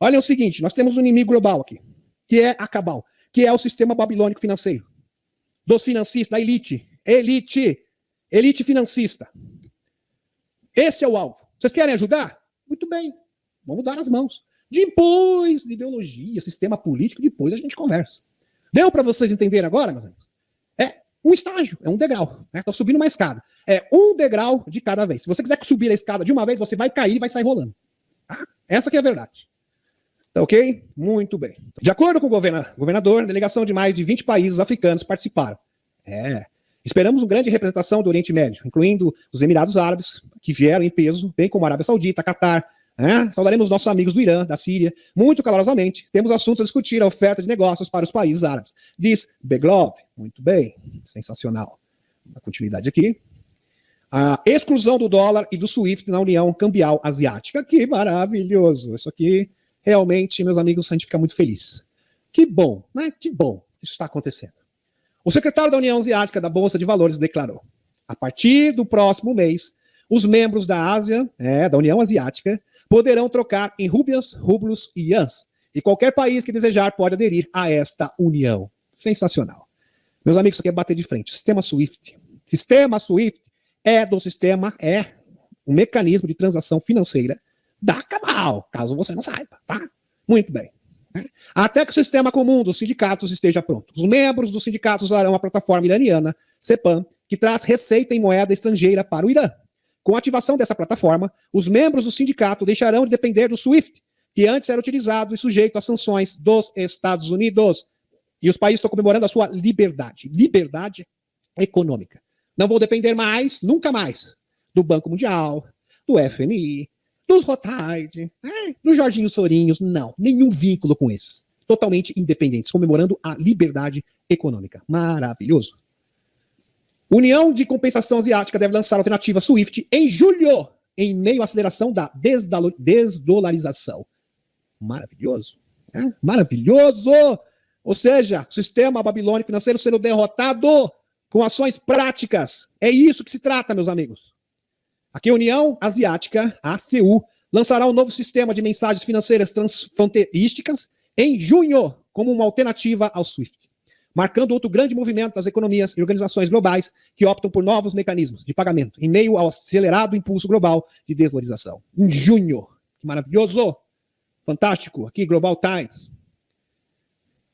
B: Olha o seguinte, nós temos um inimigo global aqui, que é a Cabal, que é o sistema babilônico financeiro. Dos financistas, da elite financista. Esse é o alvo. Vocês querem ajudar? Muito bem, vamos dar as mãos. Depois de ideologia, sistema político, depois a gente conversa. Deu para vocês entenderem agora, meus amigos? É um estágio, é um degrau. Estou subindo uma escada. É um degrau de cada vez. Se você quiser subir a escada de uma vez, você vai cair e vai sair rolando. Tá? Essa que é a verdade. Tá ok? Muito bem. De acordo com o governador, a delegação de mais de 20 países africanos participaram. Esperamos uma grande representação do Oriente Médio, incluindo os Emirados Árabes, que vieram em peso, bem como a Arábia Saudita, Catar, Saudaremos nossos amigos do Irã, da Síria, muito calorosamente. Temos assuntos a discutir, a oferta de negócios para os países árabes. Diz Beglov. Muito bem, sensacional. A continuidade aqui. A exclusão do dólar e do SWIFT na União Cambial Asiática. Que maravilhoso. Isso aqui, realmente, meus amigos, a gente fica muito feliz. Que bom, né? Que bom que isso está acontecendo. O secretário da União Asiática da Bolsa de Valores declarou: a partir do próximo mês, os membros da Ásia, da União Asiática, poderão trocar em rúpias, rublos e ians. E qualquer país que desejar pode aderir a esta união. Sensacional. Meus amigos, isso aqui é bater de frente. Sistema SWIFT. Sistema SWIFT é um mecanismo de transação financeira da Cabal, caso você não saiba, tá? Muito bem. Até que o sistema comum dos sindicatos esteja pronto. Os membros dos sindicatos usarão a plataforma iraniana, CEPAM, que traz receita em moeda estrangeira para o Irã. Com a ativação dessa plataforma, os membros do sindicato deixarão de depender do SWIFT, que antes era utilizado e sujeito às sanções dos Estados Unidos. E os países estão comemorando a sua liberdade econômica. Não vão depender mais, nunca mais, do Banco Mundial, do FMI, dos Rothschild, dos Jorginho Sorinhos. Não, nenhum vínculo com esses. Totalmente independentes, comemorando a liberdade econômica. Maravilhoso. União de Compensação Asiática deve lançar a alternativa SWIFT em julho, em meio à aceleração da desdolarização. Maravilhoso. Maravilhoso! Ou seja, o sistema babilônico financeiro sendo derrotado com ações práticas. É isso que se trata, meus amigos. Aqui a União Asiática, a ACU, lançará um novo sistema de mensagens financeiras transfronteirísticas em junho, como uma alternativa ao SWIFT, marcando outro grande movimento das economias e organizações globais que optam por novos mecanismos de pagamento em meio ao acelerado impulso global de desvalorização. Em junho. Que maravilhoso! Fantástico. Aqui, Global Times.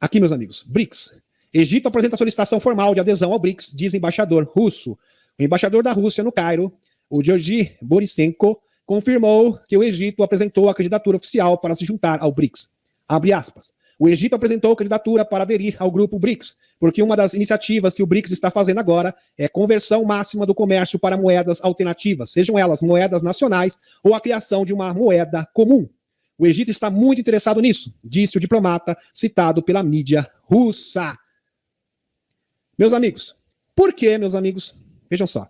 B: Aqui, meus amigos, BRICS. Egito apresenta solicitação formal de adesão ao BRICS, diz embaixador russo. O embaixador da Rússia no Cairo, o Georgi Borisenko, confirmou que o Egito apresentou a candidatura oficial para se juntar ao BRICS. Abre aspas. O Egito apresentou candidatura para aderir ao grupo BRICS, porque uma das iniciativas que o BRICS está fazendo agora é conversão máxima do comércio para moedas alternativas, sejam elas moedas nacionais ou a criação de uma moeda comum. O Egito está muito interessado nisso, disse o diplomata citado pela mídia russa. Meus amigos, por que, meus amigos? Vejam só.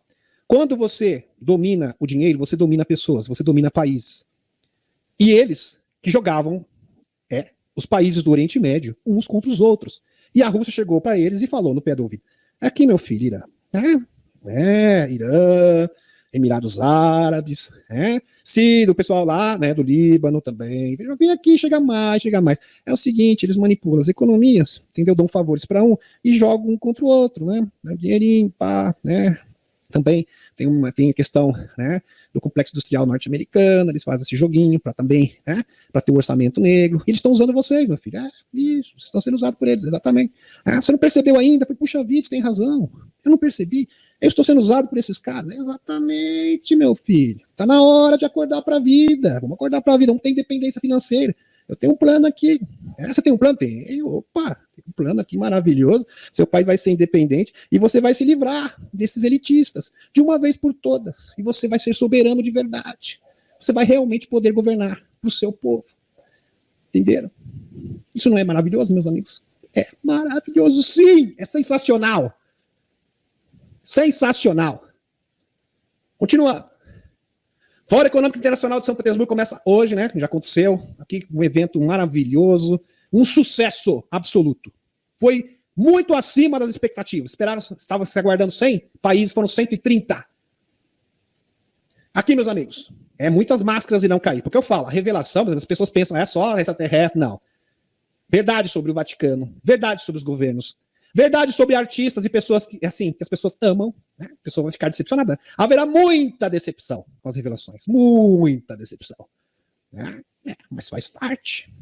B: Quando você domina o dinheiro, você domina pessoas, você domina países. E eles que jogavam os países do Oriente Médio uns contra os outros. E a Rússia chegou para eles e falou no pé do ouvido: aqui, meu filho, Irã. Irã, Emirados Árabes, Síria, o pessoal lá, do Líbano também. Vem aqui, chega mais. É o seguinte, eles manipulam as economias, entendeu? Dão favores para um e jogam um contra o outro, Dá dinheirinho, pá, Também tem a questão, do complexo industrial norte-americano, eles fazem esse joguinho para também, para ter um orçamento negro. Eles estão usando vocês, meu filho. Isso, vocês estão sendo usados por eles, exatamente. Você não percebeu ainda? Puxa vida, você tem razão. Eu não percebi. Eu estou sendo usado por esses caras. Exatamente, meu filho. Tá na hora de acordar para a vida. Vamos acordar para a vida, vamos ter independência financeira. Eu tenho um plano aqui. Você tem um plano? Tem. Opa, tem um plano aqui maravilhoso. Seu país vai ser independente e você vai se livrar desses elitistas de uma vez por todas. E você vai ser soberano de verdade. Você vai realmente poder governar para o seu povo. Entenderam? Isso não é maravilhoso, meus amigos? É maravilhoso, sim! É sensacional! Sensacional! Continuando. Fórum Econômico Internacional de São Petersburgo começa hoje, Já aconteceu. Aqui um evento maravilhoso. Um sucesso absoluto. Foi muito acima das expectativas. Estavam se aguardando 100 países, foram 130. Aqui, meus amigos, muitas máscaras irão cair. Porque eu falo, a revelação, as pessoas pensam, é só extraterrestre. Não. Verdade sobre o Vaticano. Verdade sobre os governos. Verdade sobre artistas e pessoas que as pessoas amam, A pessoa vai ficar decepcionada. Haverá muita decepção com as revelações. Muita decepção. Mas faz parte.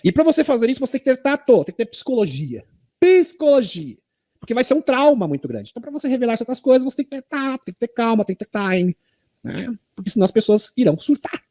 B: E para você fazer isso, você tem que ter tato, tem que ter psicologia. Psicologia. Porque vai ser um trauma muito grande. Então, para você revelar certas coisas, você tem que ter tato, tem que ter calma, tem que ter time. Porque senão as pessoas irão surtar.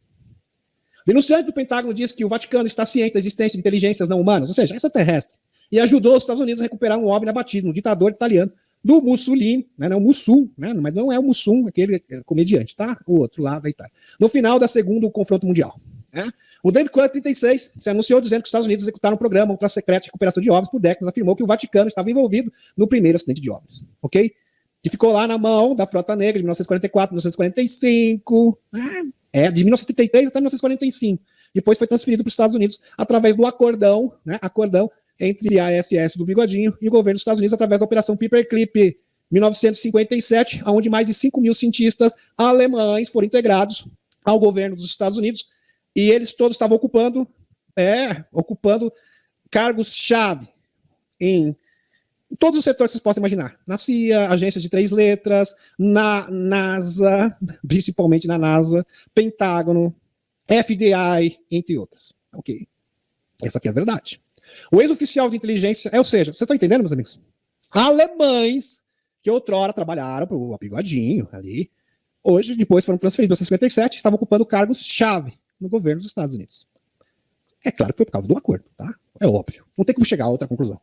B: Denunciante do Pentágono diz que o Vaticano está ciente da existência de inteligências não humanas, ou seja, extraterrestre, e ajudou os Estados Unidos a recuperar um OVNI abatido, um ditador italiano, do Mussolini, não o Mussum, mas não é o Mussum, aquele comediante, tá? O outro lá da Itália. No final da segundo confronto mundial. né? O David Clutter, 36, se anunciou dizendo que os Estados Unidos executaram um programa ultra-secreto de recuperação de OVNIs por décadas, afirmou que o Vaticano estava envolvido no primeiro acidente de OVNIs, ok? Que ficou lá na mão da Frota Negra de 1944, 1945, de 1933 até 1945. Depois foi transferido para os Estados Unidos através do acordão, né, entre a SS do Bigodinho e o governo dos Estados Unidos através da Operação Paperclip, 1957, onde mais de 5 mil cientistas alemães foram integrados ao governo dos Estados Unidos e eles todos estavam ocupando cargos-chave em todos os setores que vocês possam imaginar. Na CIA, agências de 3 letras, na NASA, principalmente na NASA, Pentágono, FDI, entre outras. Ok. Essa aqui é a verdade. O ex-oficial de inteligência, ou seja, vocês estão entendendo, meus amigos? Alemães que outrora trabalharam para o Bigodinho ali, hoje, depois foram transferidos em 1957, estavam ocupando cargos-chave no governo dos Estados Unidos. É claro que foi por causa do acordo, tá? É óbvio. Não tem como chegar a outra conclusão.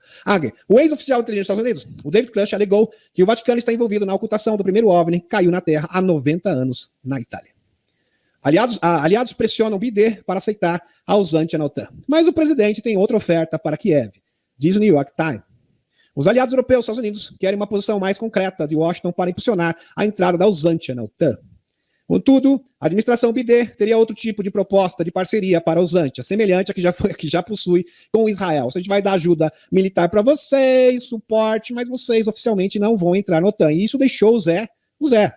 B: O ex-oficial de inteligência dos Estados Unidos, o David Clush, alegou que o Vaticano está envolvido na ocultação do primeiro OVNI que caiu na Terra há 90 anos na Itália. Aliados pressionam o BD para aceitar a ausente na OTAN. Mas o presidente tem outra oferta para Kiev, diz o New York Times. Os aliados europeus dos Estados Unidos querem uma posição mais concreta de Washington para impulsionar a entrada da ausente na OTAN. Contudo, a administração Biden teria outro tipo de proposta de parceria para a Usantia, semelhante à que já possui com Israel. A gente vai dar ajuda militar para vocês, suporte, mas vocês oficialmente não vão entrar na OTAN. E isso deixou o Zé,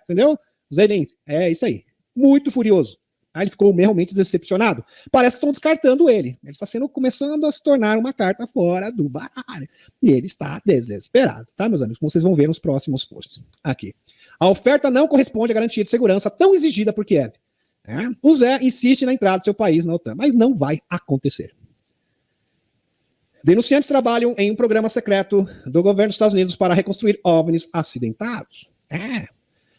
B: entendeu? O Zé Lins, é isso aí. Muito furioso. Aí ele ficou realmente decepcionado. Parece que estão descartando ele. Ele está começando a se tornar uma carta fora do baralho. E ele está desesperado, tá, meus amigos? Como vocês vão ver nos próximos posts. Aqui. A oferta não corresponde à garantia de segurança tão exigida por Kiev. O Zé insiste na entrada do seu país na OTAN, mas não vai acontecer. Denunciantes trabalham em um programa secreto do governo dos Estados Unidos para reconstruir OVNIs acidentados.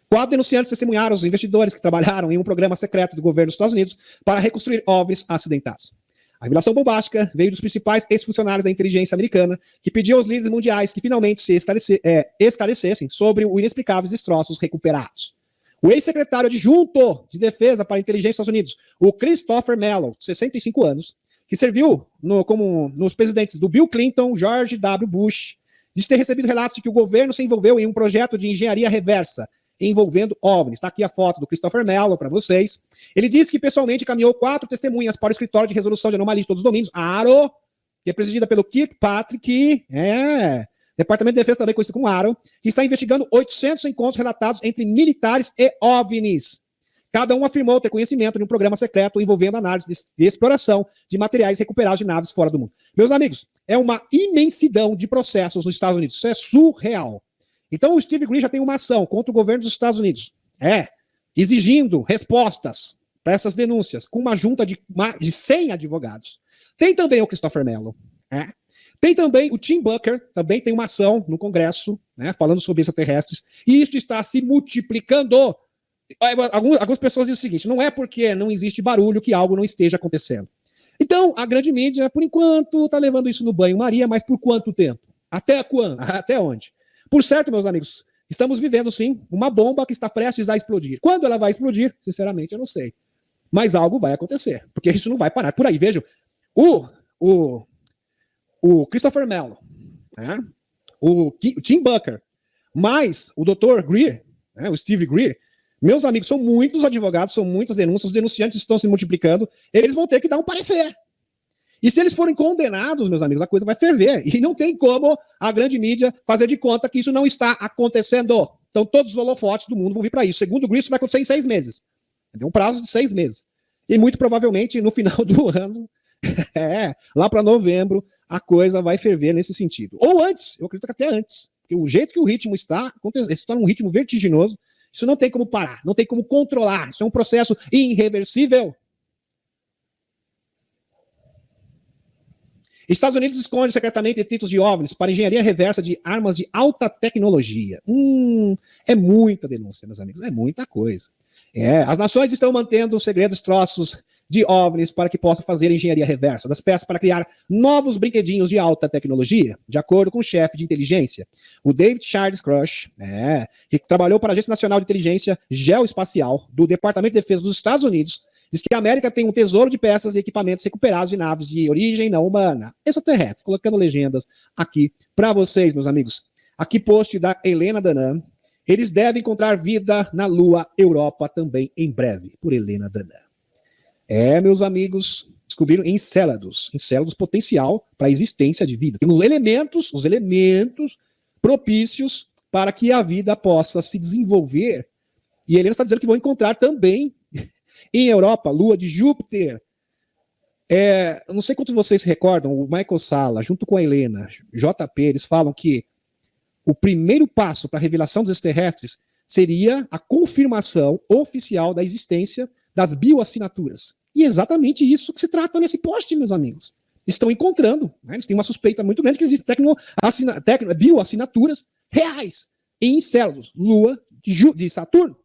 B: 4 denunciantes testemunharam os investidores que trabalharam em um programa secreto do governo dos Estados Unidos para reconstruir OVNIs acidentados. A revelação bombástica veio dos principais ex-funcionários da inteligência americana, que pediu aos líderes mundiais que finalmente se esclarecessem sobre os inexplicáveis destroços recuperados. O ex-secretário adjunto de defesa para a inteligência dos Estados Unidos, o Christopher Mellon, 65 anos, que serviu como nos presidentes do Bill Clinton, George W. Bush, diz ter recebido relatos de que o governo se envolveu em um projeto de engenharia reversa envolvendo OVNIs. Está aqui a foto do Christopher Mellon para vocês. Ele disse que pessoalmente caminhou 4 testemunhas para o escritório de resolução de anomalias de todos os domínios, ARO, que é presidida pelo Kirkpatrick, Departamento de Defesa também conhecido como ARO, que está investigando 800 encontros relatados entre militares e OVNIs. Cada um afirmou ter conhecimento de um programa secreto envolvendo análise de exploração de materiais recuperados de naves fora do mundo. Meus amigos, é uma imensidão de processos nos Estados Unidos. Isso é surreal. Então o Steve Greer já tem uma ação contra o governo dos Estados Unidos, exigindo respostas para essas denúncias, com uma junta de 100 advogados. Tem também o Christopher Mellon, tem também o Tim Bucker, também tem uma ação no Congresso, falando sobre extraterrestres, e isso está se multiplicando. Algumas pessoas dizem o seguinte, não é porque não existe barulho que algo não esteja acontecendo. Então, a grande mídia, por enquanto, está levando isso no banho-maria, mas por quanto tempo? Até quando? Até onde? Por certo, meus amigos, estamos vivendo, sim, uma bomba que está prestes a explodir. Quando ela vai explodir, sinceramente, eu não sei. Mas algo vai acontecer, porque isso não vai parar por aí. Vejam, o Christopher Mellon, o Tim Bucker, mais o Dr. Greer, o Steve Greer, meus amigos, são muitos advogados, são muitas denúncias, os denunciantes estão se multiplicando, eles vão ter que dar um parecer. E se eles forem condenados, meus amigos, a coisa vai ferver. E não tem como a grande mídia fazer de conta que isso não está acontecendo. Então todos os holofotes do mundo vão vir para isso. Segundo o Greer, isso vai acontecer em 6 meses. Tem um prazo de 6 meses. E muito provavelmente no final do ano, lá para novembro, a coisa vai ferver nesse sentido. Ou antes, eu acredito que até antes. Porque o jeito que o ritmo está num ritmo vertiginoso, isso não tem como parar, não tem como controlar. Isso é um processo irreversível. Estados Unidos esconde secretamente detritos de OVNIs para engenharia reversa de armas de alta tecnologia. É muita denúncia, meus amigos, é muita coisa. As nações estão mantendo segredos troços de OVNIs para que possam fazer engenharia reversa das peças para criar novos brinquedinhos de alta tecnologia, de acordo com o chefe de inteligência, o David Charles Crush, que trabalhou para a Agência Nacional de Inteligência Geoespacial do Departamento de Defesa dos Estados Unidos, Diz que a América tem um tesouro de peças e equipamentos recuperados de naves de origem não humana, extraterrestre, colocando legendas aqui para vocês, meus amigos. Aqui post da Helena Danan. Eles devem encontrar vida na Lua Europa também em breve, por Helena Danan. Meus amigos, descobriram Encélados potencial para a existência de vida. Tem os elementos propícios para que a vida possa se desenvolver. E a Helena está dizendo que vão encontrar também em Europa, Lua de Júpiter. Não sei quantos vocês se recordam, o Michael Salla, junto com a Helena, JP, eles falam que o primeiro passo para a revelação dos extraterrestres seria a confirmação oficial da existência das bioassinaturas. E é exatamente isso que se trata nesse post, meus amigos. Estão encontrando, né? Eles têm uma suspeita muito grande que existem bioassinaturas reais em Encélados, Lua de Saturno.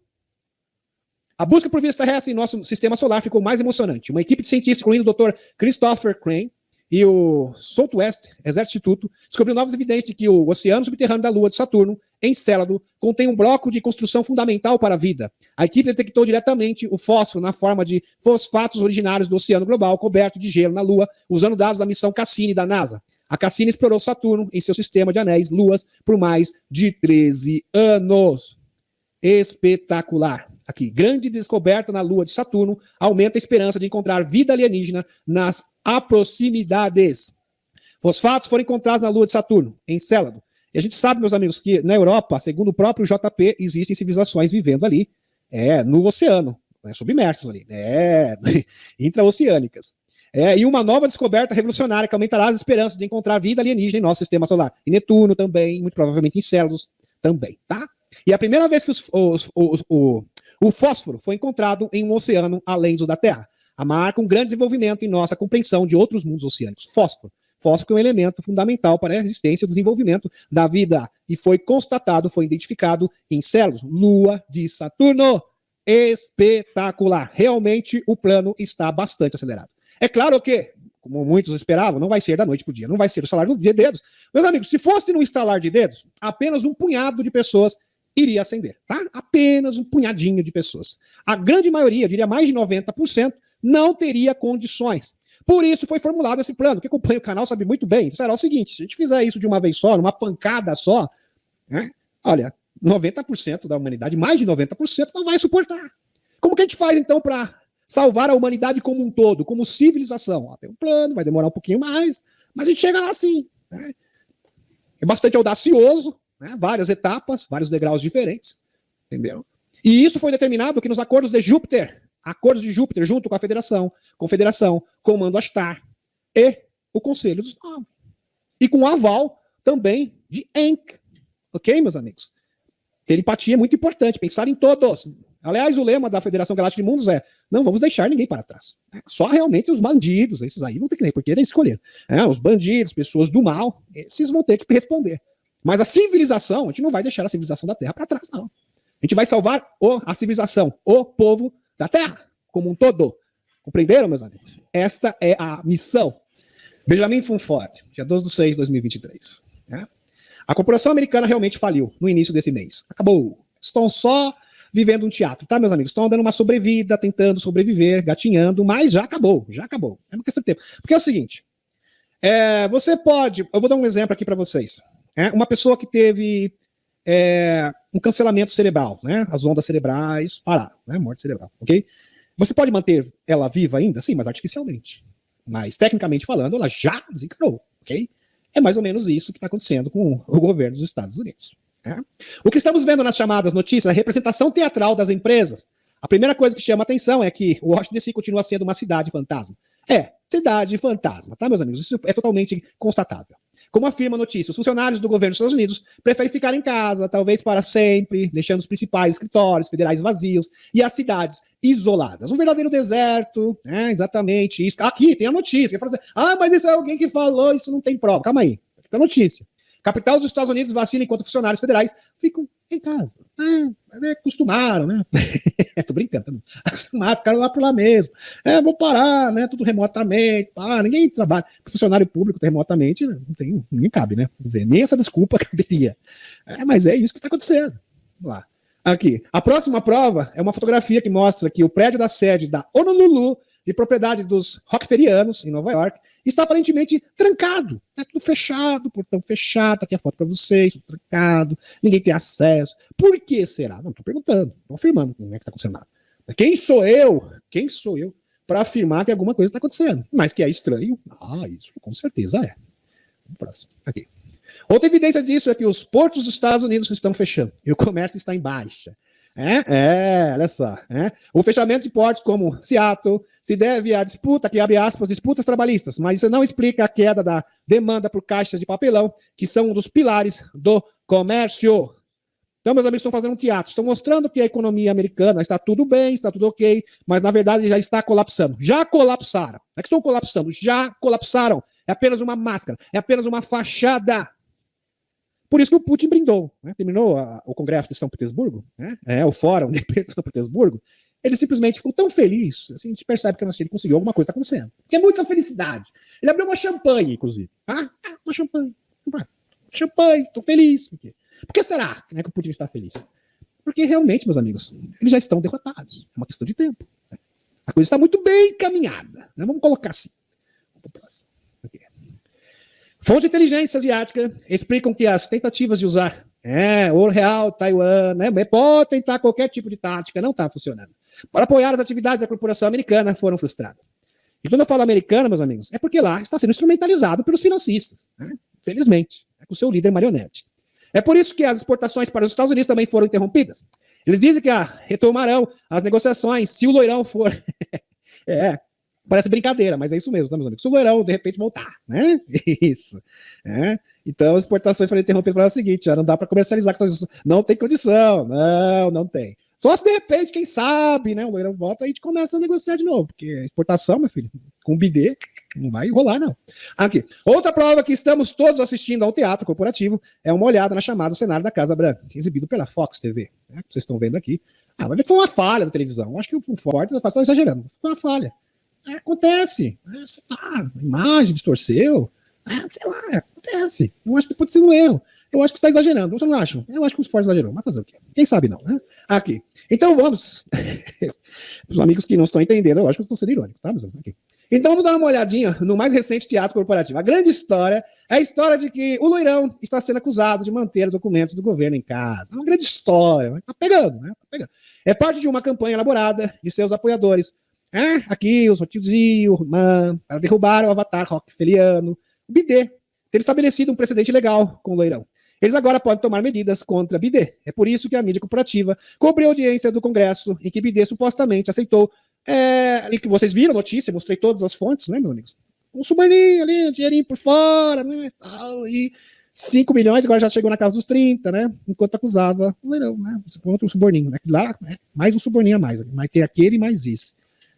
B: A busca por vida extraterrestre em nosso sistema solar ficou mais emocionante. Uma equipe de cientistas, incluindo o Dr. Christopher Crane e o Southwest Exército Instituto, descobriu novas evidências de que o oceano subterrâneo da Lua de Saturno, Encélado, contém um bloco de construção fundamental para a vida. A equipe detectou diretamente o fósforo na forma de fosfatos originários do oceano global coberto de gelo na Lua, usando dados da missão Cassini da NASA. A Cassini explorou Saturno em seu sistema de anéis luas por mais de 13 anos. Espetacular. Aqui, grande descoberta na Lua de Saturno aumenta a esperança de encontrar vida alienígena nas proximidades. Fosfatos foram encontrados na Lua de Saturno, em Encélado. E a gente sabe, meus amigos, que na Europa, segundo o próprio JP, existem civilizações vivendo ali, no oceano, submersas ali, intraoceânicas. E uma nova descoberta revolucionária que aumentará as esperanças de encontrar vida alienígena em nosso sistema solar. E Netuno também, muito provavelmente em Encélados também, tá? E é a primeira vez que o fósforo foi encontrado em um oceano além do da Terra. A marca um grande desenvolvimento em nossa compreensão de outros mundos oceânicos. Fósforo que é um elemento fundamental para a existência e o desenvolvimento da vida. E foi identificado em Encélados, Lua de Saturno. Espetacular. Realmente o plano está bastante acelerado. É claro que, como muitos esperavam, não vai ser da noite para o dia, não vai ser o salário de dedos. Meus amigos, se fosse no estalar de dedos, apenas um punhado de pessoas iria ascender, tá? Apenas um punhadinho de pessoas. A grande maioria, eu diria mais de 90%, não teria condições. Por isso foi formulado esse plano. Quem acompanha o canal sabe muito bem. Será o seguinte, se a gente fizer isso de uma vez só, numa pancada só, né? Olha, 90% da humanidade, mais de 90%, não vai suportar. Como que a gente faz, então, para salvar a humanidade como um todo, como civilização? Tem um plano, vai demorar um pouquinho mais, mas a gente chega lá sim. Né? É bastante audacioso, né? Várias etapas, vários degraus diferentes, entendeu? E isso foi determinado aqui nos acordos de Júpiter, junto com a Confederação, Comando Astar e o Conselho dos Nove. E com o aval também de Enk. Ok, meus amigos? Ter empatia é muito importante, pensar em todos. Aliás, o lema da Federação Galáctica de Mundos é: não vamos deixar ninguém para trás. Só realmente os bandidos, esses aí vão ter que nem, porque eles escolheram. Os bandidos, pessoas do mal, esses vão ter que responder. Mas a civilização, a gente não vai deixar a civilização da Terra para trás, não. A gente vai salvar a civilização, o povo da Terra, como um todo. Compreenderam, meus amigos? Esta é a missão. Benjamin Funford, dia 12/6 de 2023. A corporação americana realmente faliu no início desse mês. Acabou. Estão só vivendo um teatro, tá, meus amigos? Estão dando uma sobrevida, tentando sobreviver, gatinhando, mas já acabou. É uma questão de tempo. Porque é o seguinte, você pode... Eu vou dar um exemplo aqui para vocês. Uma pessoa que teve um cancelamento cerebral, né? As ondas cerebrais pararam, né? Morte cerebral, ok? Você pode manter ela viva ainda? Sim, mas artificialmente. Mas, tecnicamente falando, ela já desencarnou, ok? É mais ou menos isso que está acontecendo com o governo dos Estados Unidos. O que estamos vendo nas chamadas notícias é a representação teatral das empresas. A primeira coisa que chama a atenção é que Washington DC continua sendo uma cidade fantasma. Cidade fantasma, tá, meus amigos? Isso é totalmente constatável. Como afirma a notícia, os funcionários do governo dos Estados Unidos preferem ficar em casa, talvez para sempre, deixando os principais escritórios federais vazios e as cidades isoladas. Um verdadeiro deserto, exatamente isso. Aqui tem a notícia, que fala assim, mas isso é alguém que falou, isso não tem prova. Calma aí, aqui tá a notícia. Capital dos Estados Unidos vacila enquanto funcionários federais ficam em casa. Acostumaram, né? Tô brincando. Acostumaram, ficaram lá por lá mesmo. Vou parar, né? Tudo remotamente. Ninguém trabalha. Funcionário público remotamente, ninguém cabe, né? Quer dizer, nem essa desculpa caberia. Mas é isso que está acontecendo. Vamos lá. Aqui. A próxima prova é uma fotografia que mostra que o prédio da sede da Honolulu, de propriedade dos Rockefellerianos, em Nova York, está aparentemente trancado. É tudo fechado, portão fechado. Aqui a foto para vocês, tudo trancado, ninguém tem acesso. Por que será? Não estou perguntando, estou afirmando como é que está acontecendo nada. Quem sou eu para afirmar que alguma coisa está acontecendo? Mas que é estranho? Isso com certeza é. Vamos próximo. Aqui. Outra evidência disso é que os portos dos Estados Unidos estão fechando e o comércio está em baixa. Olha só. O fechamento de portos como Seattle se deve à disputa, que abre aspas, disputas trabalhistas, mas isso não explica a queda da demanda por caixas de papelão, que são um dos pilares do comércio. Então, meus amigos estão fazendo um teatro, estão mostrando que a economia americana está tudo bem, está tudo ok, mas na verdade já está colapsando. Já colapsaram. Não é que estão colapsando, já colapsaram. É apenas uma máscara, é apenas uma fachada. Por isso que o Putin brindou. Terminou o Congresso de São Petersburgo, o Fórum de São Petersburgo. Ele simplesmente ficou tão feliz, assim, a gente percebe que ele conseguiu alguma coisa, está acontecendo. Porque é muita felicidade. Ele abriu uma champanhe, inclusive. Uma champanhe. Champanhe, estou feliz. Por que será que o Putin está feliz? Porque realmente, meus amigos, eles já estão derrotados. É uma questão de tempo. A coisa está muito bem encaminhada. Vamos colocar assim. Vamos para o próximo. Fontes de inteligência asiática explicam que as tentativas de usar o real, Taiwan, pode tentar qualquer tipo de tática, não está funcionando. Para apoiar as atividades da corporação americana, foram frustradas. E quando eu falo americana, meus amigos, é porque lá está sendo instrumentalizado pelos financistas, felizmente, com o seu líder marionete. É por isso que as exportações para os Estados Unidos também foram interrompidas. Eles dizem que retomarão as negociações se o loirão for... Parece brincadeira, mas é isso mesmo, tá, meus amigos? Se o loirão, de repente, voltar, né? Isso. Então, as exportações foram interrompidas para o seguinte, já não dá para comercializar, não tem condição, não tem. Só se, de repente, quem sabe, o loirão volta e a gente começa a negociar de novo, porque a exportação, meu filho, com bidê, não vai rolar, não. Aqui. Outra prova que estamos todos assistindo ao teatro corporativo é uma olhada na chamada cenário da Casa Branca, exibido pela Fox TV, que vocês estão vendo aqui. Vai ver que foi uma falha da televisão. Acho que o Ford está exagerando. Foi uma falha. Acontece. A imagem distorceu. Sei lá, acontece. Eu acho que pode ser um erro. Eu acho que você está exagerando. Você não acha? Eu acho que o Ford exagerou. Mas fazer o quê? Quem sabe não, né? Aqui. Então vamos. Os amigos que não estão entendendo, eu acho que eu estou sendo irônico, tá? Aqui. Então vamos dar uma olhadinha no mais recente teatro corporativo. A grande história é a história de que o loirão está sendo acusado de manter documentos do governo em casa. É uma grande história. Tá pegando, né? Tá pegando. É parte de uma campanha elaborada de seus apoiadores. Aqui, os Rothschild, para derrubar o avatar Rockefelleriano, o bidê, ter estabelecido um precedente legal com o loirão. Eles agora podem tomar medidas contra bidê. É por isso que a mídia corporativa cobriu a audiência do Congresso, em que bidê supostamente aceitou, ali que vocês viram a notícia, mostrei todas as fontes, né, meus amigos? Um suborninho ali, um dinheirinho por fora, né, e 5 milhões, agora já chegou na casa dos 30, né, enquanto acusava o loirão, né, outro suborninho, né, lá, mais um suborninho a mais, vai ter aquele e mais esse.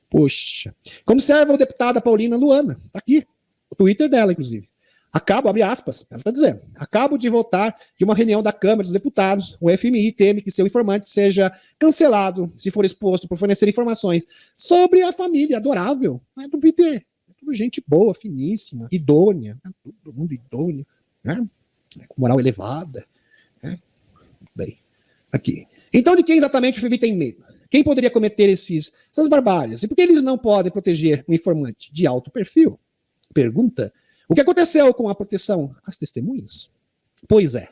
B: Poxa. Como observa o deputada Paulina Luana, tá aqui, o Twitter dela, inclusive. Abre aspas, ela está dizendo, acabo de voltar de uma reunião da Câmara dos Deputados, o FMI teme que seu informante seja cancelado se for exposto por fornecer informações sobre a família adorável do PT. É tudo gente boa, finíssima, idônea, todo mundo idôneo, né? Com moral elevada. Né? Bem, aqui. Então, de quem exatamente o FMI tem medo? Quem poderia cometer essas barbáries? E por que eles não podem proteger um informante de alto perfil? Pergunta. O que aconteceu com a proteção às testemunhas? Pois é.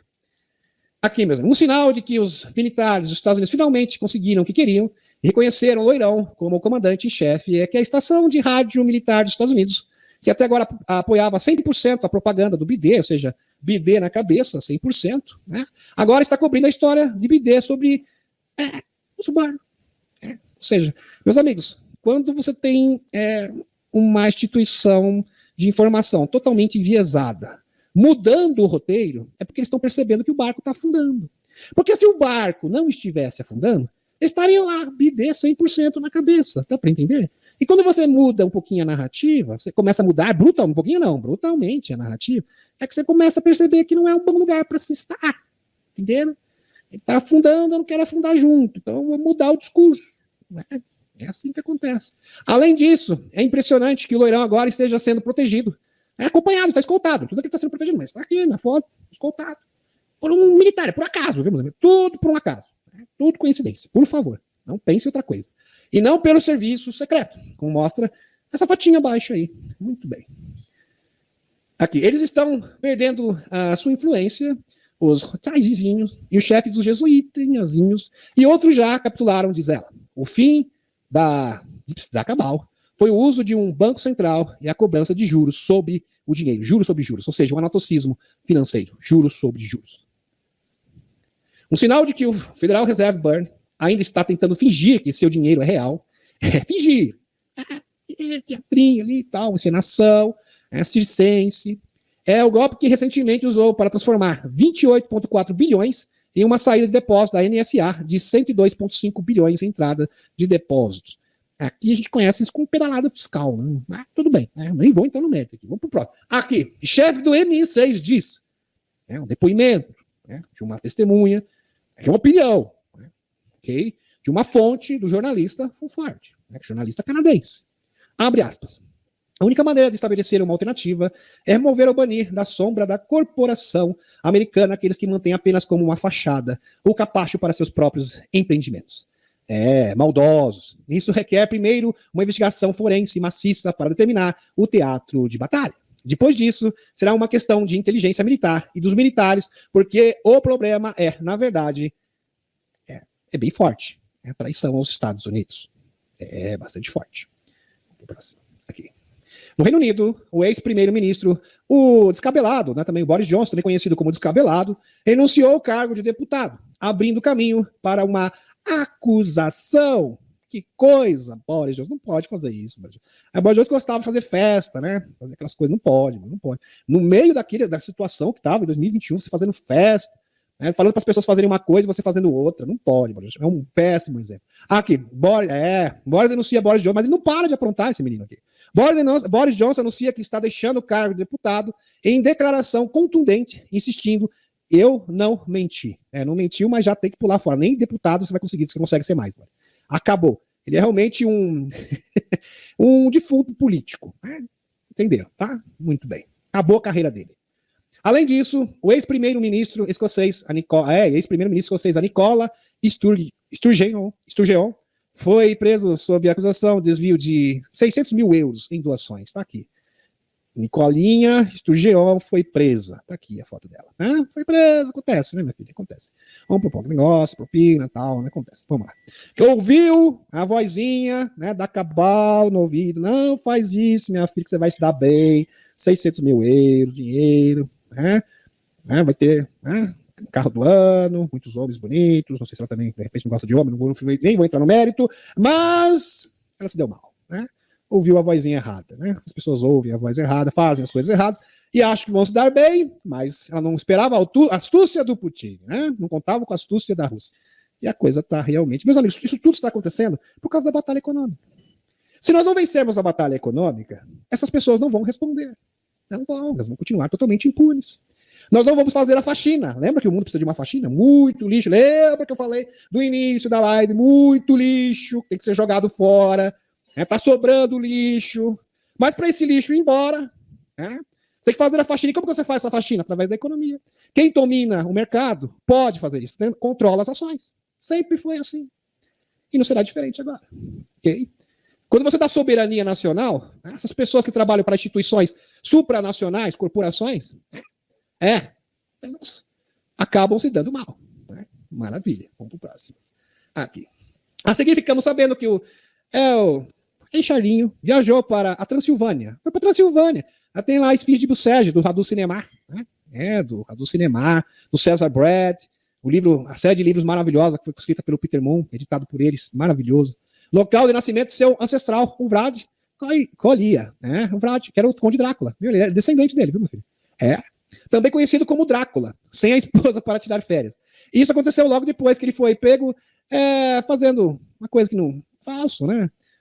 B: Aqui, meus amigos, um sinal de que os militares dos Estados Unidos finalmente conseguiram o que queriam e reconheceram o loirão como o comandante em chefe é que a estação de rádio militar dos Estados Unidos, que até agora apoiava 100% a propaganda do bidê, ou seja, bidê na cabeça, 100%, né? Agora está cobrindo a história de bidê sobre o suborno. Ou seja, meus amigos, quando você tem uma instituição de informação totalmente enviesada, mudando o roteiro, é porque eles estão percebendo que o barco está afundando. Porque se o barco não estivesse afundando, eles estariam lá, bidê 100% na cabeça, dá para entender? E quando você muda um pouquinho a narrativa, você começa a mudar, brutalmente a narrativa, é que você começa a perceber que não é um bom lugar para se estar, entendeu? Ele está afundando, eu não quero afundar junto, então eu vou mudar o discurso. Né? É assim que acontece. Além disso, é impressionante que o loirão agora esteja sendo protegido. É acompanhado, está escoltado. Tudo aqui está sendo protegido, mas está aqui na foto, escoltado. Por um militar, por acaso, viu, tudo por um acaso. Tudo coincidência. Por favor, não pense em outra coisa. E não pelo serviço secreto, como mostra essa fotinha abaixo aí. Muito bem. Aqui, eles estão perdendo a sua influência, os taizinhos e o chefe dos jesuítazinhos, e outros já capitularam, diz ela. O fim da cabal foi o uso de um banco central e a cobrança de juros sobre o dinheiro, juros sobre juros, ou seja, um anatocismo financeiro, juros sobre juros. Um sinal de que o Federal Reserve Board ainda está tentando fingir que seu dinheiro é real, fingir, teatrinho ali e tal, encenação, circense, é o golpe que recentemente usou para transformar 28,4 bilhões em uma saída de depósito da NSA de 102,5 bilhões em entrada de depósitos. Aqui a gente conhece isso como pedalada fiscal. Né? Ah, tudo bem, nem vou entrar no mérito aqui. Vamos para o próximo. Aqui, chefe do MI6 diz, um depoimento de uma testemunha, é uma opinião, okay, de uma fonte do jornalista Fulford, jornalista canadense. Abre aspas. A única maneira de estabelecer uma alternativa é remover ou banir da sombra da corporação americana aqueles que mantêm apenas como uma fachada ou capacho para seus próprios empreendimentos. Maldosos. Isso requer, primeiro, uma investigação forense maciça para determinar o teatro de batalha. Depois disso, será uma questão de inteligência militar e dos militares, porque o problema na verdade, é bem forte. É a traição aos Estados Unidos. É bastante forte. Vamos para o próximo. Aqui. No Reino Unido, o ex-primeiro-ministro, o descabelado, também o Boris Johnson, também conhecido como descabelado, renunciou ao cargo de deputado, abrindo caminho para uma acusação. Que coisa, Boris Johnson, não pode fazer isso. Boris Johnson gostava de fazer festa, fazer aquelas coisas, não pode. No meio da situação que estava em 2021, você fazendo festa, falando para as pessoas fazerem uma coisa e você fazendo outra, não pode, Boris Johnson, é um péssimo exemplo. Aqui, Boris denuncia Boris Johnson, mas ele não para de aprontar esse menino aqui. Boris Johnson anuncia que está deixando o cargo de deputado em declaração contundente, insistindo, eu não menti. Não mentiu, mas já tem que pular fora. Nem deputado você vai conseguir, você consegue ser mais. Acabou. Ele é realmente um defunto político. Entenderam, tá? Muito bem. Acabou a carreira dele. Além disso, o ex-primeiro-ministro escocês, a Nicola Sturgeon, foi preso sob acusação de desvio de 600 mil euros em doações. Está aqui. Nicolinha Sturgeon foi presa. Está aqui a foto dela. Foi presa, acontece, minha filha? Acontece. Vamos pro negócio, propina e tal, acontece. Vamos lá. Ouviu a vozinha da cabal no ouvido. Não faz isso, minha filha, que você vai se dar bem. 600 mil euros, dinheiro. Vai ter carro do ano, muitos homens bonitos, não sei se ela também, de repente, não gosta de homem, nem vou entrar no mérito, mas ela se deu mal, ouviu a vozinha errada, as pessoas ouvem a voz errada, fazem as coisas erradas, e acham que vão se dar bem, mas ela não esperava a astúcia do Putin, não contava com a astúcia da Rússia, e a coisa está realmente, meus amigos, isso tudo está acontecendo por causa da batalha econômica. Se nós não vencermos a batalha econômica, essas pessoas não vão responder, elas vão continuar totalmente impunes. Nós não vamos fazer a faxina. Lembra que o mundo precisa de uma faxina? Muito lixo. Lembra que eu falei do início da live? Muito lixo. Tem que ser jogado fora. Tá sobrando lixo. Mas para esse lixo ir embora, tem que fazer a faxina. E como que você faz essa faxina? Através da economia. Quem domina o mercado pode fazer isso. Controla as ações. Sempre foi assim. E não será diferente agora. Ok? Quando você dá soberania nacional, essas pessoas que trabalham para instituições supranacionais, corporações, elas acabam se dando mal. Maravilha. Vamos para o próximo. Aqui. A seguir, ficamos sabendo que o Charlinho viajou para a Transilvânia. Foi para a Transilvânia. Tem lá a Esfinge de Bucege, do Radu Cinemar. Do Radu Cinemar, do César Brad. A série de livros maravilhosa que foi escrita pelo Peter Moon, editado por eles. Maravilhoso. Local de nascimento de seu ancestral, o Vlad Colia. O Vlad, que era o Conde Drácula. Ele é descendente dele, viu, meu filho? Também conhecido como Drácula, sem a esposa para tirar férias. Isso aconteceu logo depois que ele foi pego fazendo uma coisa que não... Falso,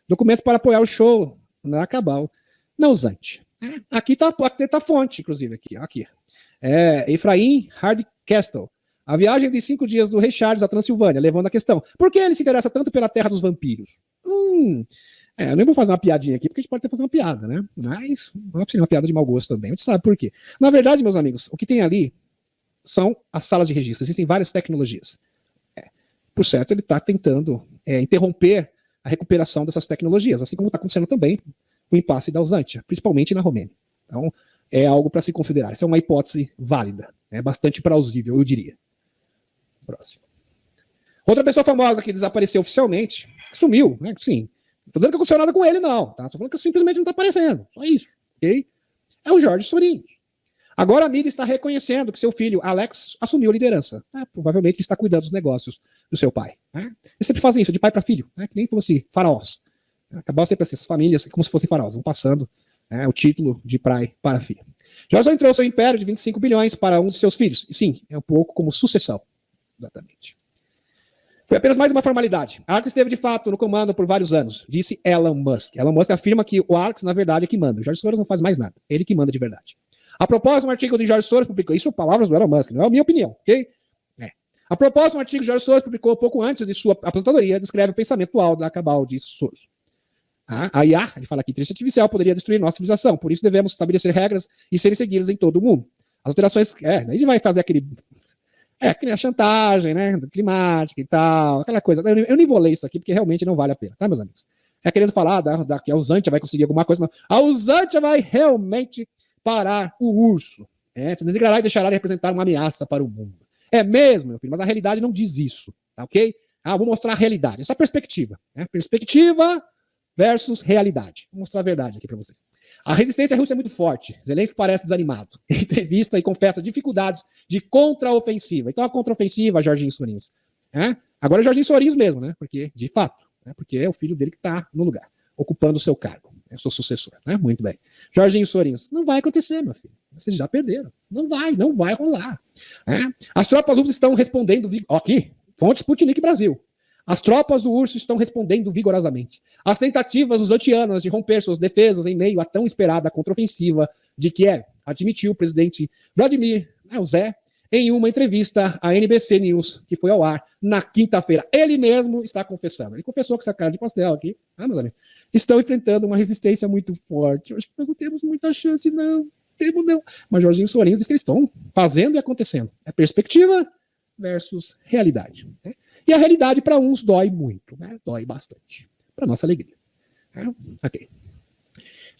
B: Documentos para apoiar o show na Cabal, na Usante. Aqui tá a fonte, inclusive, aqui. Efraim Hardcastle. A viagem de 5 dias do Rei Charles à Transilvânia, levando a questão. Por que ele se interessa tanto pela terra dos vampiros? Eu nem vou fazer uma piadinha aqui, porque a gente pode até fazer uma piada, Mas não é uma piada de mau gosto também. A gente sabe por quê. Na verdade, meus amigos, o que tem ali são as salas de registro. Existem várias tecnologias. por certo, ele está tentando interromper a recuperação dessas tecnologias, assim como está acontecendo também o impasse da Usantia, principalmente na Romênia. Então, é algo para se considerar. Essa é uma hipótese válida, bastante plausível, eu diria. Próximo. Outra pessoa famosa que desapareceu oficialmente, sumiu, né? Sim. Não tô dizendo que aconteceu nada com ele, não. Tá? Tô falando que simplesmente não está aparecendo. Só isso, ok? É o Jorge Sorinho. Agora a mídia está reconhecendo que seu filho, Alex, assumiu a liderança. Provavelmente ele está cuidando dos negócios do seu pai. Né? Eles sempre fazem isso, de pai para filho, né? Que nem fosse faraós. Acabou sempre assim, essas famílias como se fossem faraós, vão passando o título de pai para filho. Jorge entrou seu império de 25 bilhões para um dos seus filhos. E sim, é um pouco como sucessão. Exatamente. Foi apenas mais uma formalidade. A Arx esteve de fato no comando por vários anos, disse Elon Musk. Elon Musk afirma que o Arx, na verdade, é que manda. O Jorge Soros não faz mais nada. Ele que manda de verdade. A propósito, um artigo de Jorge Soros publicou, isso palavras do Elon Musk, não é a minha opinião, ok? A propósito, um artigo de Jorge Soros publicou pouco antes de sua aposentadoria, descreve o pensamento atual da cabal de Soros. A IA, ele fala que inteligência artificial poderia destruir nossa civilização, por isso devemos estabelecer regras e serem seguidas em todo o mundo. As alterações, daí ele vai fazer aquele chantagem, né, climática e tal, aquela coisa. Eu nem vou ler isso aqui, porque realmente não vale a pena, tá, meus amigos? Querendo falar que a Usantia vai conseguir alguma coisa, não. A Usantia vai realmente parar o urso. Se desligará e deixará de representar uma ameaça para o mundo. É mesmo, meu filho, mas a realidade não diz isso, tá ok? Vou mostrar a realidade, essa é a perspectiva. Perspectiva versus realidade. Vou mostrar a verdade aqui para vocês. A resistência russa é muito forte. Zelensky parece desanimado. Em entrevista e confessa dificuldades de contraofensiva. Então a contraofensiva, Jorginho Sorinhos. Agora é Jorginho Sorinhos mesmo, né? Porque, de fato, porque é o filho dele que está no lugar, ocupando o seu cargo. É seu sucessor, né? Muito bem. Jorginho Sorinhos, não vai acontecer, meu filho. Vocês já perderam. Não vai rolar. As tropas russas estão respondendo. Aqui, fonte Sputnik Brasil. As tropas do urso estão respondendo vigorosamente. As tentativas usantianas de romper suas defesas em meio à tão esperada contraofensiva de Kiev, admitiu o presidente Vladimir, o Zé, em uma entrevista à NBC News, que foi ao ar na quinta-feira. Ele mesmo está confessando. Ele confessou com essa cara de pastel aqui, meus amigos. Estão enfrentando uma resistência muito forte. Eu acho que nós não temos muita chance, não. Não. Mas Jorginho Sorinhos diz que eles estão fazendo e acontecendo. É perspectiva versus realidade. E a realidade para uns dói muito, dói bastante. Para nossa alegria. Ok.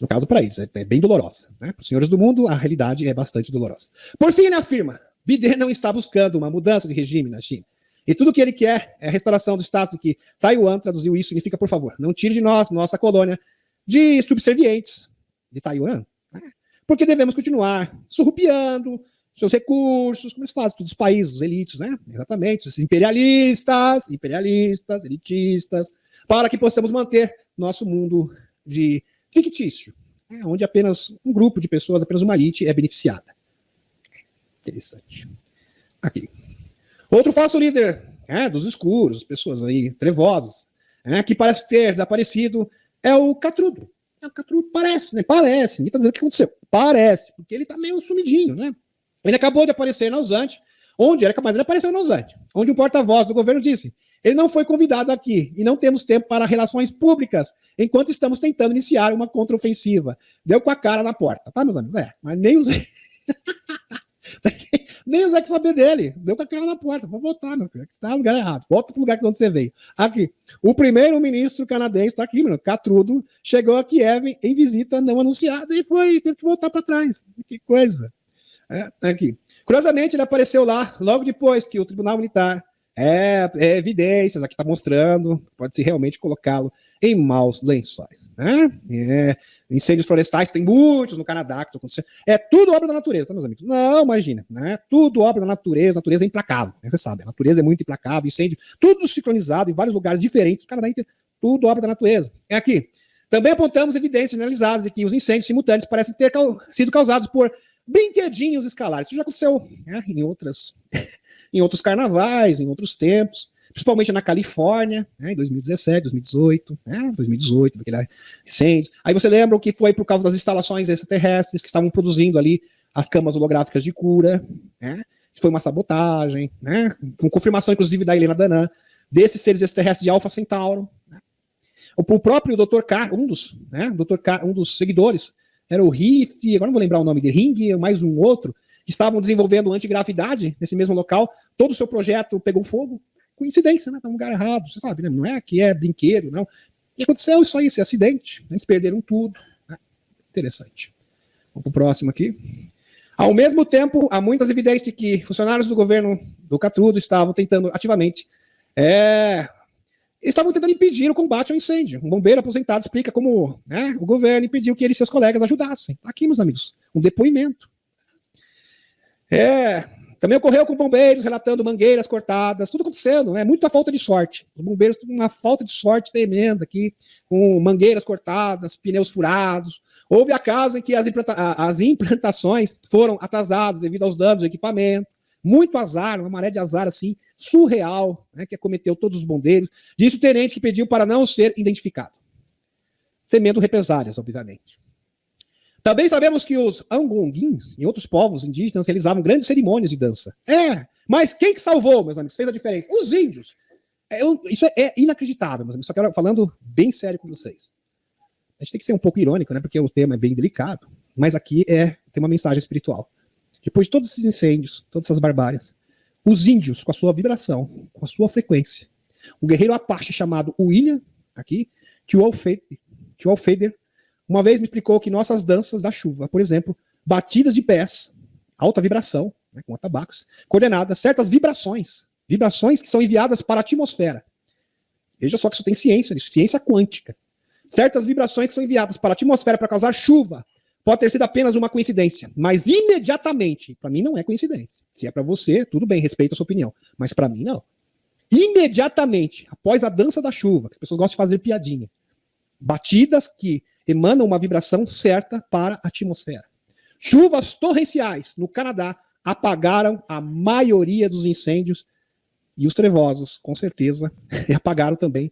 B: No caso, para eles, é bem dolorosa. Para os senhores do mundo, a realidade é bastante dolorosa. Por fim, ele afirma: Biden não está buscando uma mudança de regime na China. E tudo o que ele quer é a restauração do status de que Taiwan, traduziu isso, significa, por favor, não tire de nós, nossa colônia, de subservientes de Taiwan. Porque devemos continuar surrupiando seus recursos, como eles fazem, todos os países, os elites, Exatamente, os imperialistas, elitistas, para que possamos manter nosso mundo de fictício, onde apenas um grupo de pessoas, apenas uma elite é beneficiada. Interessante. Aqui. Outro falso líder dos escuros, pessoas aí trevosas, que parece ter desaparecido, é o Catrudo. O Catrudo parece, Parece. Ninguém está dizendo o que aconteceu. Parece, porque ele está meio sumidinho, Ele acabou de aparecer na Usantia, mas ele apareceu na Usantia, onde um porta-voz do governo disse: ele não foi convidado aqui e não temos tempo para relações públicas enquanto estamos tentando iniciar uma contraofensiva. Deu com a cara na porta, tá, meus amigos? Mas nem os... Nem o Zé que saber dele. Deu com a cara na porta. Vou voltar, meu filho. Você está no lugar errado. Volta para o lugar de onde você veio. Aqui. O primeiro-ministro canadense está aqui, mano. Catrudo chegou a Kiev em visita não anunciada e teve que voltar para trás. Que coisa. Aqui. Curiosamente, ele apareceu lá logo depois que o Tribunal Militar evidências, aqui está mostrando, pode-se realmente colocá-lo em maus lençóis. Incêndios florestais, tem muitos no Canadá que estão acontecendo. É tudo obra da natureza, tá, meus amigos? Não, imagina. Tudo obra da natureza, a natureza é implacável. Você sabe, a natureza é muito implacável, incêndio, tudo sincronizado em vários lugares diferentes. O Canadá inteiro, tudo obra da natureza. Aqui. Também apontamos evidências analisadas de que os incêndios simultâneos parecem ter sido causados por brinquedinhos escalares. Isso já aconteceu em outros carnavais, em outros tempos, principalmente na Califórnia, em 2017, 2018, 2018, aquele incêndio. Aí você lembra que foi por causa das instalações extraterrestres que estavam produzindo ali as camas holográficas de cura, foi uma sabotagem, com confirmação, inclusive, da Helena Danã, desses seres extraterrestres de Alpha Centauro. O próprio Dr. K, um dos seguidores, era o Riff, agora não vou lembrar o nome dele, Ring, mais um outro, que estavam desenvolvendo antigravidade nesse mesmo local. Todo o seu projeto pegou fogo. coincidência, né? Tá no lugar errado, você sabe, né? Não é que é brinquedo, não. E aconteceu isso aí, esse acidente. Eles perderam tudo. Né? Interessante. Vamos pro próximo aqui. Ao mesmo tempo, há muitas evidências de que funcionários do governo do Catrudo estavam tentando ativamente estavam tentando impedir o combate ao incêndio. Um bombeiro aposentado explica como, né, o governo impediu que ele e seus colegas ajudassem. Aqui, meus amigos, um depoimento. Também ocorreu com bombeiros relatando mangueiras cortadas, tudo acontecendo, né? Muita falta de sorte. Os bombeiros têm uma falta de sorte tremenda aqui, com mangueiras cortadas, pneus furados. Houve a caso em que as implantações foram atrasadas devido aos danos do equipamento. Muito azar, uma maré de azar assim, surreal, né, que acometeu todos os bombeiros. Disse o tenente que pediu para não ser identificado. Temendo represálias, obviamente. Também sabemos que os Angonguins e outros povos indígenas realizavam grandes cerimônias de dança. Mas quem que salvou, meus amigos, fez a diferença? Os índios. Isso é inacreditável, meus amigos. Só quero falando bem sério com vocês. A gente tem que ser um pouco irônico, né? Porque o tema é bem delicado. Mas aqui tem uma mensagem espiritual. Depois de todos esses incêndios, todas essas barbárias, os índios, com a sua vibração, com a sua frequência, um guerreiro Apache chamado William, aqui, Tewalfader, uma vez me explicou que nossas danças da chuva, por exemplo, batidas de pés, alta vibração, né, com atabaques, coordenadas, certas vibrações que são enviadas para a atmosfera. Veja só que isso tem ciência, ciência quântica. Certas vibrações que são enviadas para a atmosfera para causar chuva, pode ter sido apenas uma coincidência, mas imediatamente, para mim não é coincidência. Se é para você, tudo bem, respeito a sua opinião, mas para mim não. Imediatamente, após a dança da chuva, que as pessoas gostam de fazer piadinha, batidas que emanam uma vibração certa para a atmosfera. Chuvas torrenciais no Canadá apagaram a maioria dos incêndios e os trevosos, com certeza, apagaram também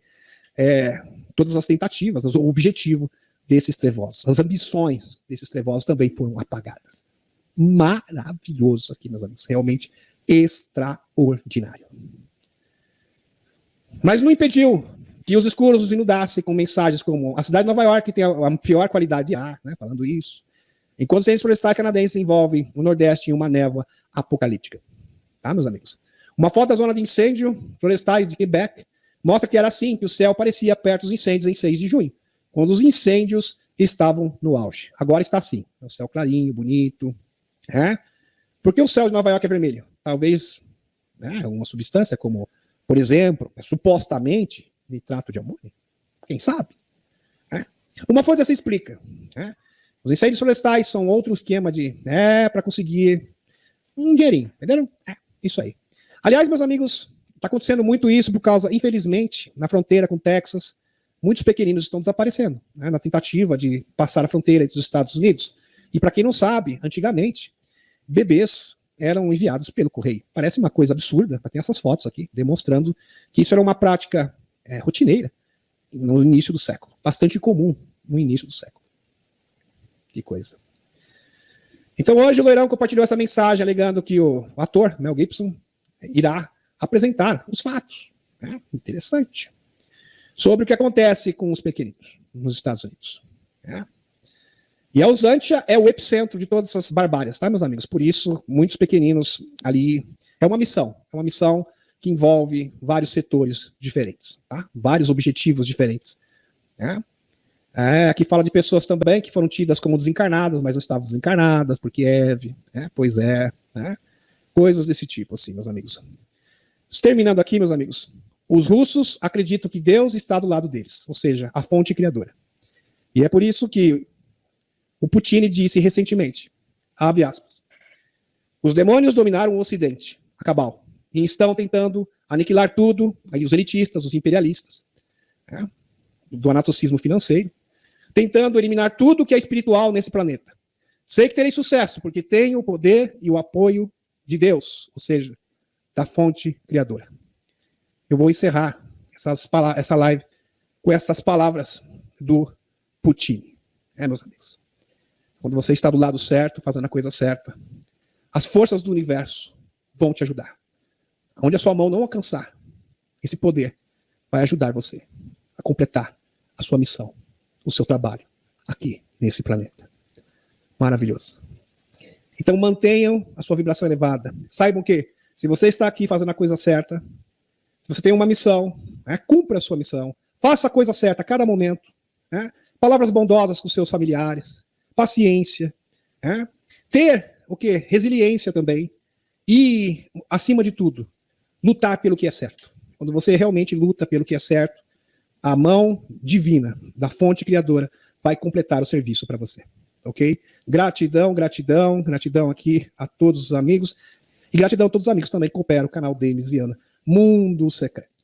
B: todas as tentativas, o objetivo desses trevosos. As ambições desses trevosos também foram apagadas. Maravilhoso aqui, meus amigos. Realmente extraordinário. Mas não impediu que os escuros os inundassem com mensagens como a cidade de Nova York tem a pior qualidade de ar, né, falando isso. Enquanto os incêndios florestais canadenses envolvem o Nordeste em uma névoa apocalíptica. Tá, meus amigos? Uma foto da zona de incêndio florestais de Quebec mostra que era assim que o céu parecia perto dos incêndios em 6 de junho, quando os incêndios estavam no auge. Agora está assim, é um céu clarinho, bonito. Por que o céu de Nova York é vermelho? Talvez uma substância como, por exemplo, supostamente nitrato de amônio. Quem sabe? Uma fonte dessa explica. Os incêndios florestais são outro esquema para conseguir um dinheirinho, entenderam? Isso aí. Aliás, meus amigos, está acontecendo muito isso por causa, infelizmente, na fronteira com o Texas, muitos pequeninos estão desaparecendo, né, na tentativa de passar a fronteira entre os Estados Unidos. E para quem não sabe, antigamente, bebês eram enviados pelo correio. Parece uma coisa absurda, mas tem essas fotos aqui, demonstrando que isso era uma prática rotineira no início do século. Bastante comum no início do século. Que coisa. Então hoje o Loirão compartilhou essa mensagem alegando que o ator Mel Gibson irá apresentar os fatos. Interessante. Sobre o que acontece com os pequeninos nos Estados Unidos. E a Usantia é o epicentro de todas essas barbárias, tá, meus amigos? Por isso, muitos pequeninos ali... É uma missão que envolve vários setores diferentes, tá? Vários objetivos diferentes. Aqui fala de pessoas também que foram tidas como desencarnadas, mas não estavam desencarnadas, porque coisas desse tipo, assim, meus amigos. Terminando aqui, meus amigos, os russos acreditam que Deus está do lado deles, ou seja, a fonte criadora. E é por isso que o Putin disse recentemente, abre aspas, os demônios dominaram o Ocidente, a cabal, e estão tentando aniquilar tudo, aí os elitistas, os imperialistas, do anatocismo financeiro, tentando eliminar tudo que é espiritual nesse planeta. Sei que terei sucesso, porque tenho o poder e o apoio de Deus, ou seja, da fonte criadora. Eu vou encerrar essa live com essas palavras do Putin. Meus amigos. Quando você está do lado certo, fazendo a coisa certa, as forças do universo vão te ajudar. Onde a sua mão não alcançar, esse poder vai ajudar você a completar a sua missão, o seu trabalho aqui nesse planeta. Maravilhoso. Então mantenham a sua vibração elevada. Saibam que se você está aqui fazendo a coisa certa, Se você tem uma missão, né, cumpra a sua missão. Faça a coisa certa a cada momento. Né? Palavras bondosas com seus familiares. Paciência. Né? Ter o quê? Resiliência também. E, acima de tudo, lutar pelo que é certo. Quando você realmente luta pelo que é certo, a mão divina da fonte criadora vai completar o serviço para você. Ok? Gratidão, gratidão, gratidão aqui a todos os amigos. E gratidão a todos os amigos também que cooperam o canal Denis Viana Mundo Secreto.